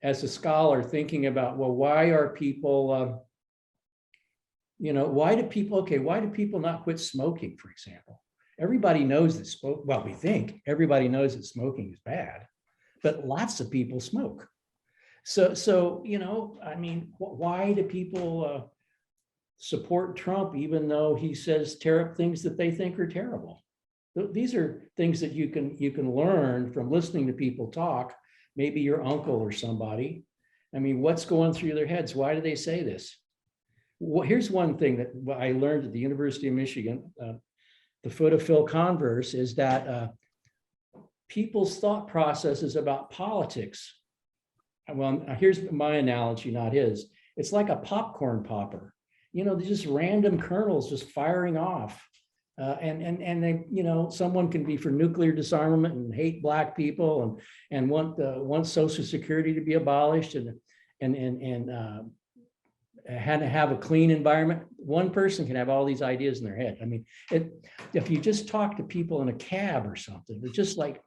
as a scholar, thinking about, well, why are people, you know, why do people not quit smoking, for example? Everybody knows that well, we think everybody knows that smoking is bad, but lots of people smoke. So, you know, I mean, why do people support Trump, even though he says things that they think are terrible? These are things that you can learn from listening to people talk, maybe your uncle or somebody. I mean, what's going through their heads? Why do they say this? Well, here's one thing that I learned at the University of Michigan, the foot of Phil Converse, is that people's thought processes about politics. Well, here's my analogy, not his. It's like a popcorn popper. You know, they're just random kernels just firing off. And they, you know, someone can be for nuclear disarmament and hate Black people and want Social Security to be abolished and had to have a clean environment. One person can have all these ideas in their head. I mean, if you just talk to people in a cab or something, it's just like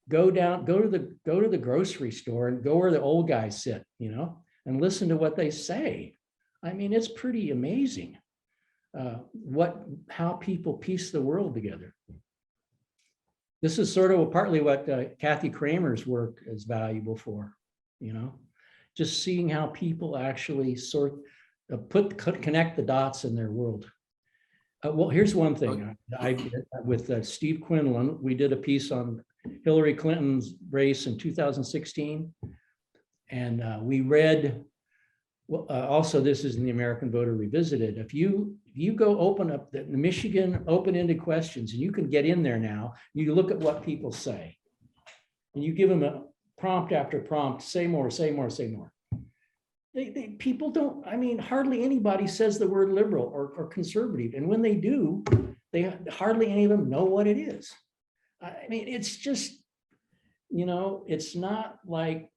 go to the grocery store and go where the old guys sit, you know, and listen to what they say. I mean, it's pretty amazing how people piece the world together. This is sort of partly what Kathy Kramer's work is valuable for, you know, just seeing how people actually connect the dots in their world. Well, here's one thing. With Steve Quinlan, we did a piece on Hillary Clinton's race in 2016, and we read. Well, also, this is in the American Voter Revisited. If you go open up the Michigan open-ended questions, and you can get in there now, you look at what people say, and you give them a prompt after prompt, say more, say more, say more. People don't, I mean, hardly anybody says the word liberal or conservative. And when they do, hardly any of them know what it is. I mean, it's just, you know, it's not like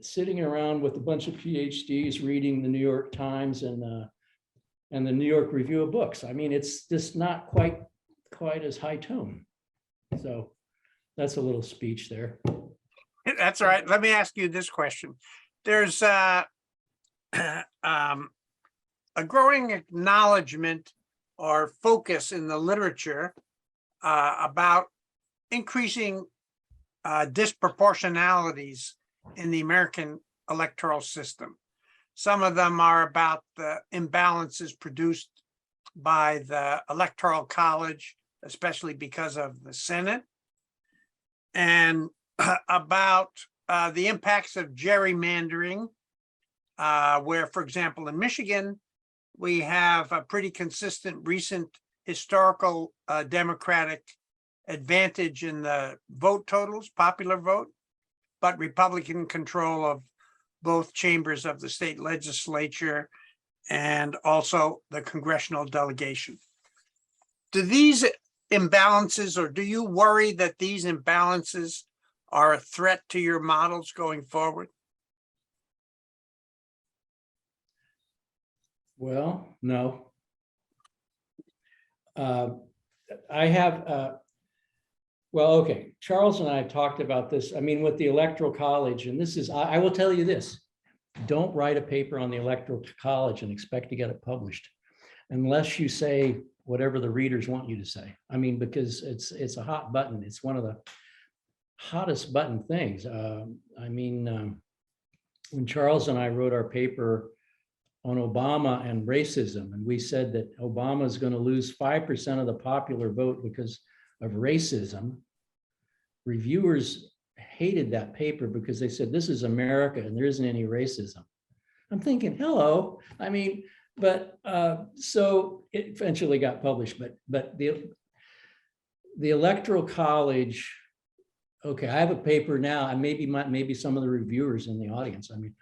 sitting around with a bunch of PhDs reading the New York Times and the New York Review of Books. I mean, it's just not quite as high tone. So that's a little speech there. That's all right. Let me ask you this question. There's a growing acknowledgement or focus in the literature about increasing disproportionalities in the American electoral system. Some of them are about the imbalances produced by the Electoral College, especially because of the Senate, and about the impacts of gerrymandering, where, for example, in Michigan, we have a pretty consistent recent historical Democratic advantage in the vote totals, popular vote, but Republican control of both chambers of the state legislature and also the congressional delegation. Do these imbalances, or do you worry that these imbalances are a threat to your models going forward? Well, no. I have, well, okay, Charles and I talked about this. I mean, with the Electoral College, and this is, I will tell you this, don't write a paper on the Electoral College and expect to get it published unless you say whatever the readers want you to say. I mean, because it's a hot button. It's one of the hottest button things. When Charles and I wrote our paper on Obama and racism, and we said that Obama is going to lose 5% of the popular vote because of racism, reviewers hated that paper because they said, this is America and there isn't any racism. I'm thinking, hello. I mean, but so it eventually got published, but the Electoral College, okay, I have a paper now, and maybe some of the reviewers in the audience. I mean,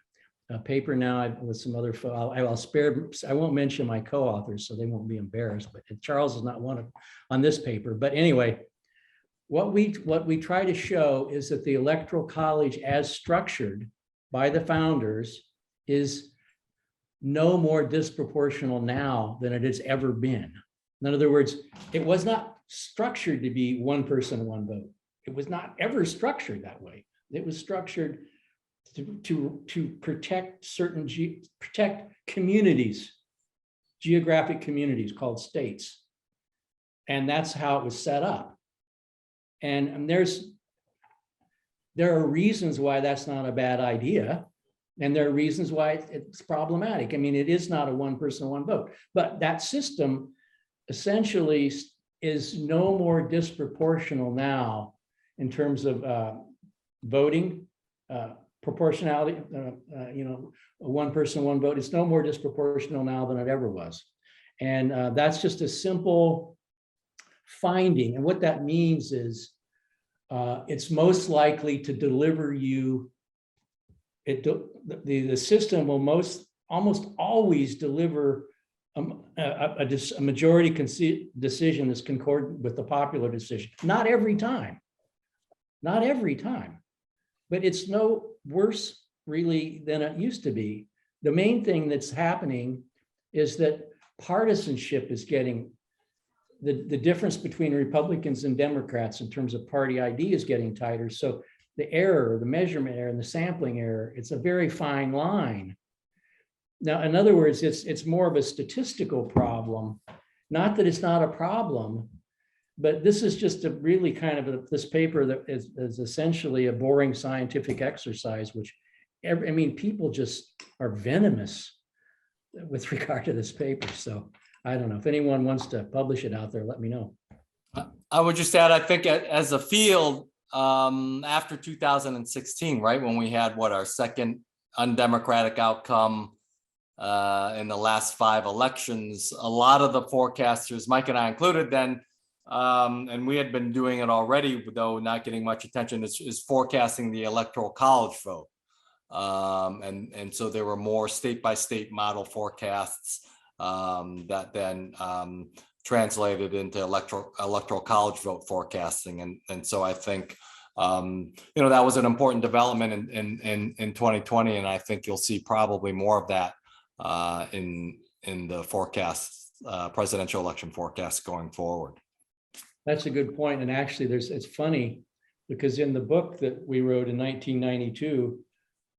a paper now with some other, I won't mention my co-authors so they won't be embarrassed, but Charles is not one of on this paper. But anyway, what we try to show is that the Electoral College as structured by the founders is no more disproportional now than it has ever been. In other words, it was not structured to be one person, one vote. It was not ever structured that way. It was structured to protect protect communities, geographic communities called states. And that's how it was set up. And there are reasons why that's not a bad idea. And there are reasons why it's problematic. I mean, it is not a one person, one vote, but that system essentially is no more disproportional now in terms of voting, proportionality, a one person, one vote. It's no more disproportional now than it ever was. And that's just a simple finding. And what that means is it's most likely to deliver you, the system will almost always deliver a majority decision that's concordant with the popular decision. Not every time, but it's no worse really than it used to be. The main thing that's happening is that partisanship is getting, the difference between Republicans and Democrats in terms of party ID is getting tighter. So the error, the measurement error and the sampling error, it's a very fine line. Now, in other words, it's more of a statistical problem, not that it's not a problem, but this is just a really kind of this paper that is essentially a boring scientific exercise, which people just are venomous with regard to this paper. So I don't know if anyone wants to publish it out there, let me know. I would just add, I think as a field, after 2016, right, when we had our second undemocratic outcome in the last 5 elections, a lot of the forecasters, Mike and I included then, and we had been doing it already, though not getting much attention, is forecasting the Electoral College vote. And so there were more state-by-state model forecasts that then translated into electoral college vote forecasting. And so I think, that was an important development in 2020. And I think you'll see probably more of that in the forecasts, presidential election forecasts going forward. That's a good point. And actually it's funny because in the book that we wrote in 1992,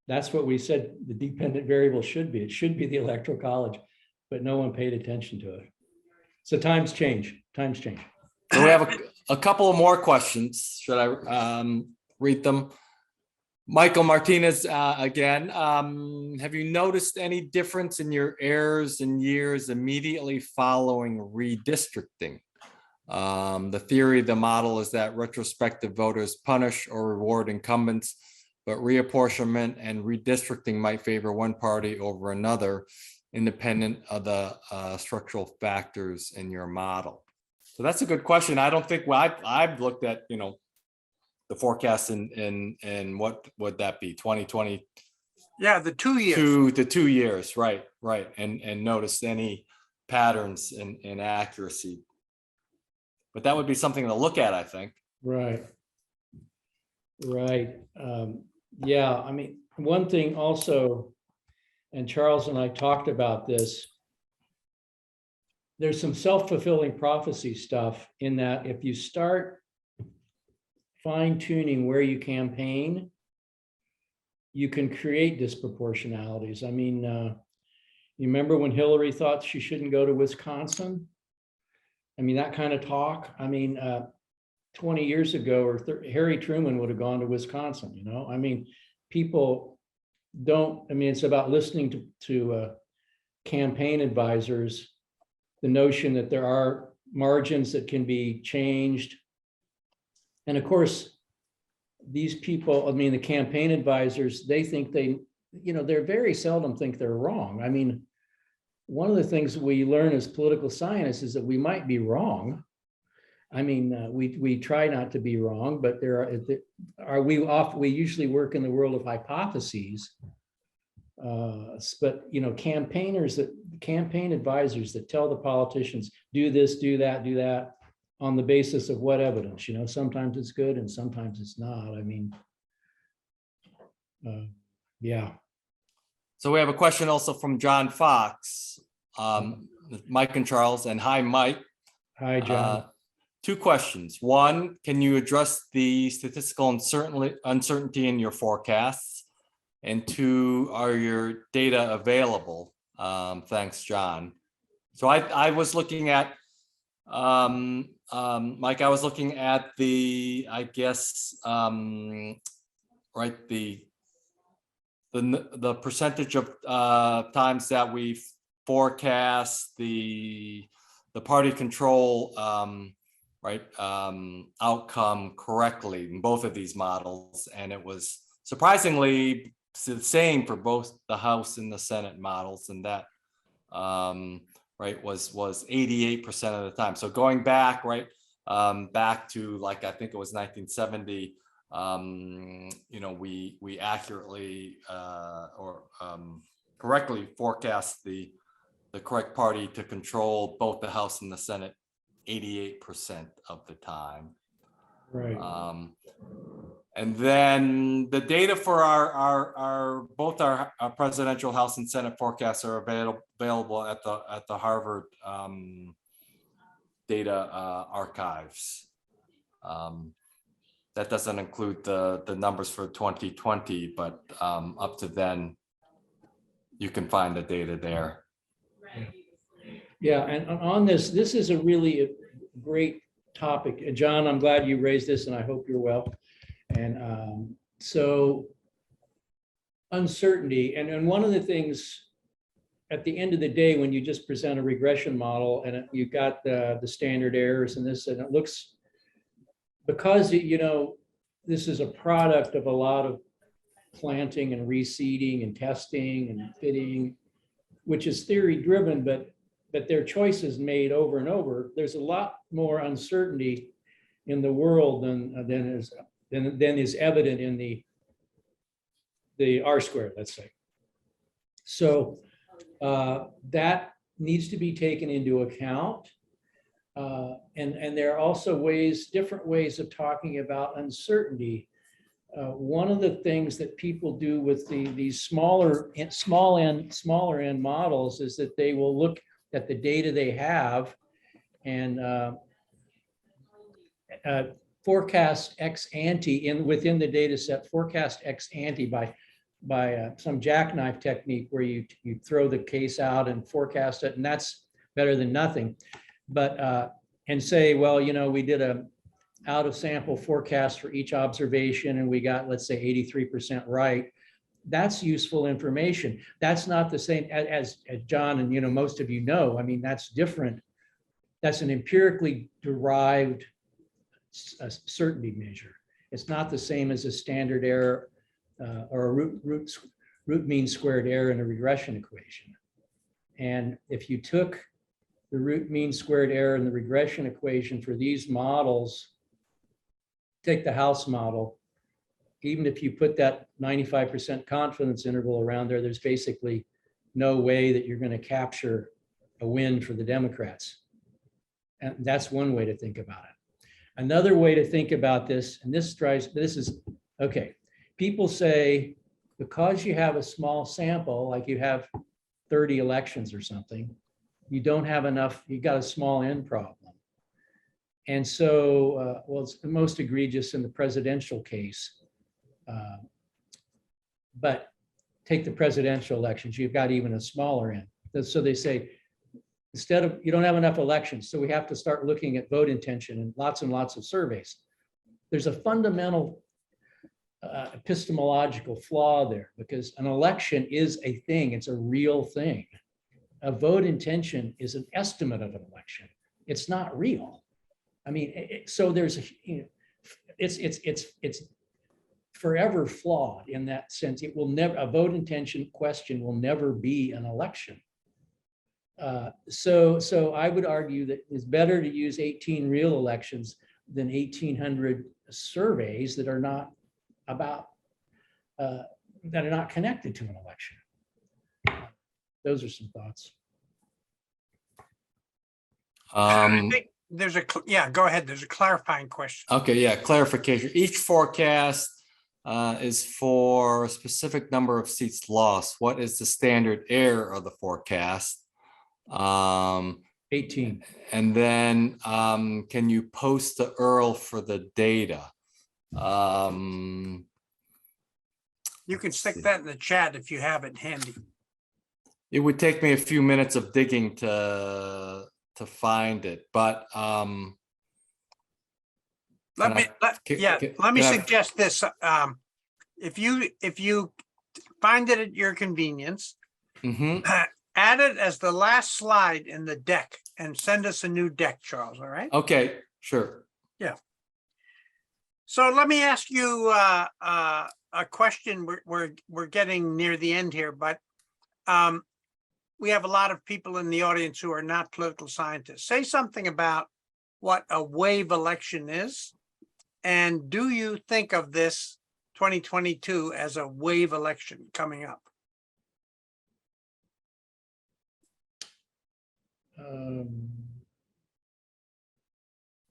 that's what we said the dependent variable should be. It should be the Electoral College, but no one paid attention to it. So times change. So we have a couple of more questions. Should I read them? Michael Martinez again. Have you noticed any difference in your errors in years immediately following redistricting? The theory of the model is that retrospective voters punish or reward incumbents, but reapportionment and redistricting might favor one party over another, independent of the structural factors in your model. So that's a good question. I don't think I've looked at, the forecast in what would that be, 2020? Yeah, the 2 years. The 2 years, right. And noticed any patterns in accuracy. But that would be something to look at, I think. Right. Yeah, one thing also, and Charles and I talked about this, there's some self-fulfilling prophecy stuff in that if you start fine tuning where you campaign, you can create disproportionalities. I mean, you remember when Hillary thought she shouldn't go to Wisconsin? I mean, that kind of talk. I mean, 20 years ago, or Harry Truman would have gone to Wisconsin, you know? I mean, people don't, I mean, it's about listening to campaign advisors, the notion that there are margins that can be changed. And of course, these people, I mean, the campaign advisors, they think they, you know, they're very seldom think they're wrong. I mean, one of the things we learn as political scientists is that we might be wrong. I mean, we try not to be wrong, but we usually work in the world of hypotheses. But you know, campaign advisors that tell the politicians, do this, do that on the basis of what evidence, you know, sometimes it's good and sometimes it's not. I mean, yeah. So we have a question also from John Fox, Mike and Charles, and hi, Mike. Hi, John. Two questions. One, can you address the statistical uncertainty in your forecasts? And two, are your data available? Thanks, John. So I was looking at, Mike, I was looking at the, I guess, right, the percentage of times that we forecast the party control right outcome correctly in both of these models, and it was surprisingly the same for both the House and the Senate models, and that right was 88% of the time. So going back, right, back to, like, I think it was 1970, you know, we accurately or correctly forecast the correct party to control both the House and the Senate 88% of the time. Right. And then the data for our both our presidential House and Senate forecasts are available at the Harvard data archives. That doesn't include the numbers for 2020, but up to then, you can find the data there. Yeah, and on this is a really great topic. John, I'm glad you raised this, and I hope you're well. And so uncertainty, and one of the things at the end of the day, when you just present a regression model and you got the standard errors and this, and it looks, because you know, this is a product of a lot of planting and reseeding and testing and fitting, which is theory driven, but their choices made over and over. There's a lot more uncertainty in the world than is evident in the R squared, let's say. So that needs to be taken into account. And there are also different ways of talking about uncertainty. One of the things that people do with these smaller end models is that they will look at the data they have and forecast ex ante within the data set, forecast ex ante by some jackknife technique where you throw the case out and forecast it, and that's better than nothing. But and say, well, you know, we did a out of sample forecast for each observation and we got, let's say, 83% right. That's useful information. That's not the same as John and, you know, most of you know, I mean, that's different. That's an empirically derived certainty measure. It's not the same as a standard error or a root mean squared error in a regression equation. And if you took the root mean squared error in the regression equation for these models, take the House model, even if you put that 95% confidence interval around there, there's basically no way that you're going to capture a win for the Democrats. And that's one way to think about it. Another way to think about this, and this is, okay, people say, because you have a small sample, like you have 30 elections or something, you don't have enough, you got a small n problem. And so, well, it's the most egregious in the presidential case. But take the presidential elections, you've got even a smaller n. So they say, instead of, you don't have enough elections, so we have to start looking at vote intention and lots of surveys. There's a fundamental epistemological flaw there, because an election is a thing, it's a real thing. A vote intention is an estimate of an election. It's not real. I mean, so there's a, it's forever flawed in that sense. It will never, a vote intention question will never be an election. So I would argue that it's better to use 18 real elections than 1,800 surveys that are not about, that are not connected to an election. Those are some thoughts. I think there's a, yeah, go ahead. There's a clarifying question. Okay, yeah, clarification. Each forecast is for a specific number of seats lost. What is the standard error of the forecast? 18. And then can you post the URL for the data? You can stick that in the chat if you have it handy. It would take me a few minutes of digging to find it, but Let me suggest this. If you find it at your convenience, add it as the last slide in the deck and send us a new deck, Charles. All right. Okay, sure. Yeah. So let me ask you a question. We're getting near the end here, but we have a lot of people in the audience who are not political scientists. Say something about what a wave election is, and do you think of this 2022 as a wave election coming up?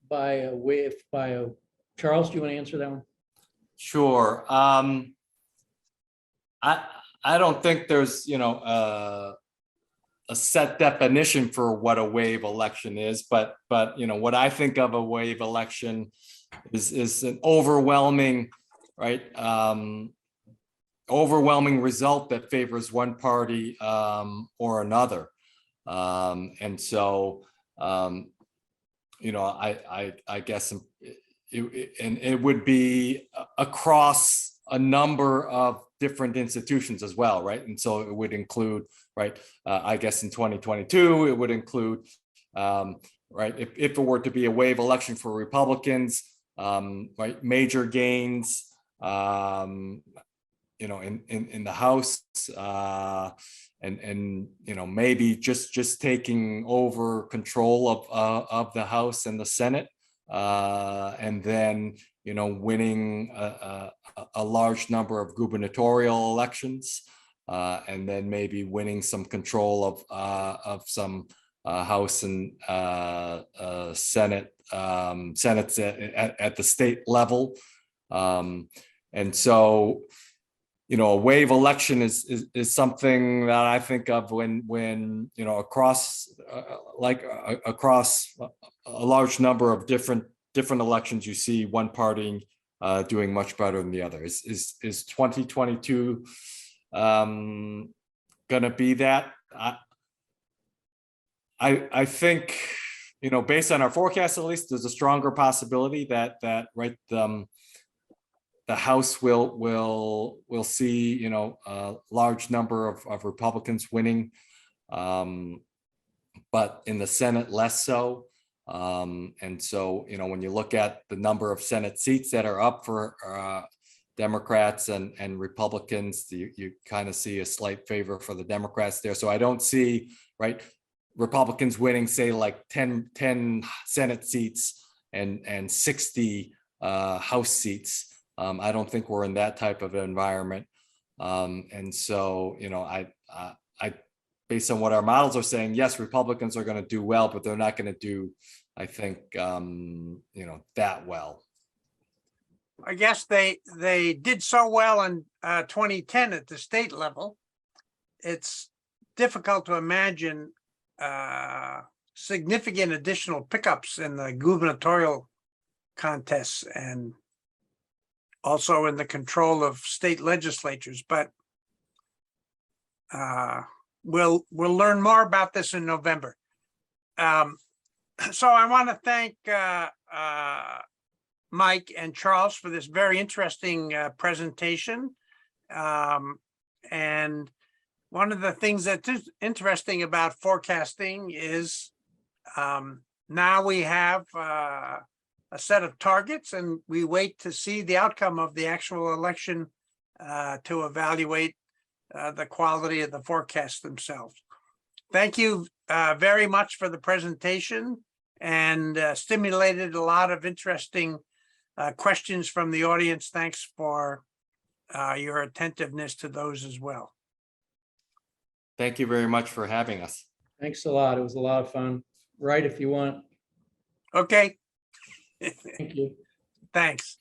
By a wave, Charles, do you want to answer that one? Sure. I don't think there's, a set definition for what a wave election is, but what I think of a wave election is an overwhelming, right? Overwhelming result that favors one party or another. And so, I guess it would be across a number of different institutions as well, right? And so it would include, right, I guess in 2022, it would include, right, if it were to be a wave election for Republicans, right, major gains, in the House, and maybe just taking over control of the House and the Senate, and then winning a large number of gubernatorial elections, and then maybe winning some control of some House and Senate Senates at the state level, and so a wave election is something that I think of when across across a large number of different elections, you see one party doing much better than the other. Is 2022 gonna be that? I think based on our forecast, at least, there's a stronger possibility that right, the House will see a large number of Republicans winning, but in the Senate less so. And so when you look at the number of Senate seats that are up for Democrats and Republicans, you kind of see a slight favor for the Democrats there. So I don't see, right, Republicans winning, say, like 10 Senate seats and 60 House seats. I don't think we're in that type of environment. And so, I based on what our models are saying, yes, Republicans are going to do well, but they're not going to do, I think, that well. I guess they did so well in 2010 at the state level. It's difficult to imagine significant additional pickups in the gubernatorial contests and also in the control of state legislatures, but we'll learn more about this in November. So I want to thank Mike and Charles for this very interesting presentation. And one of the things that's interesting about forecasting is now we have a set of targets, and we wait to see the outcome of the actual election to evaluate the quality of the forecasts themselves. Thank you very much for the presentation, and stimulated a lot of interesting questions from the audience. Thanks for your attentiveness to those as well. Thank you very much for having us. Thanks a lot. It was a lot of fun. Write if you want. Okay, Thank you. thanks.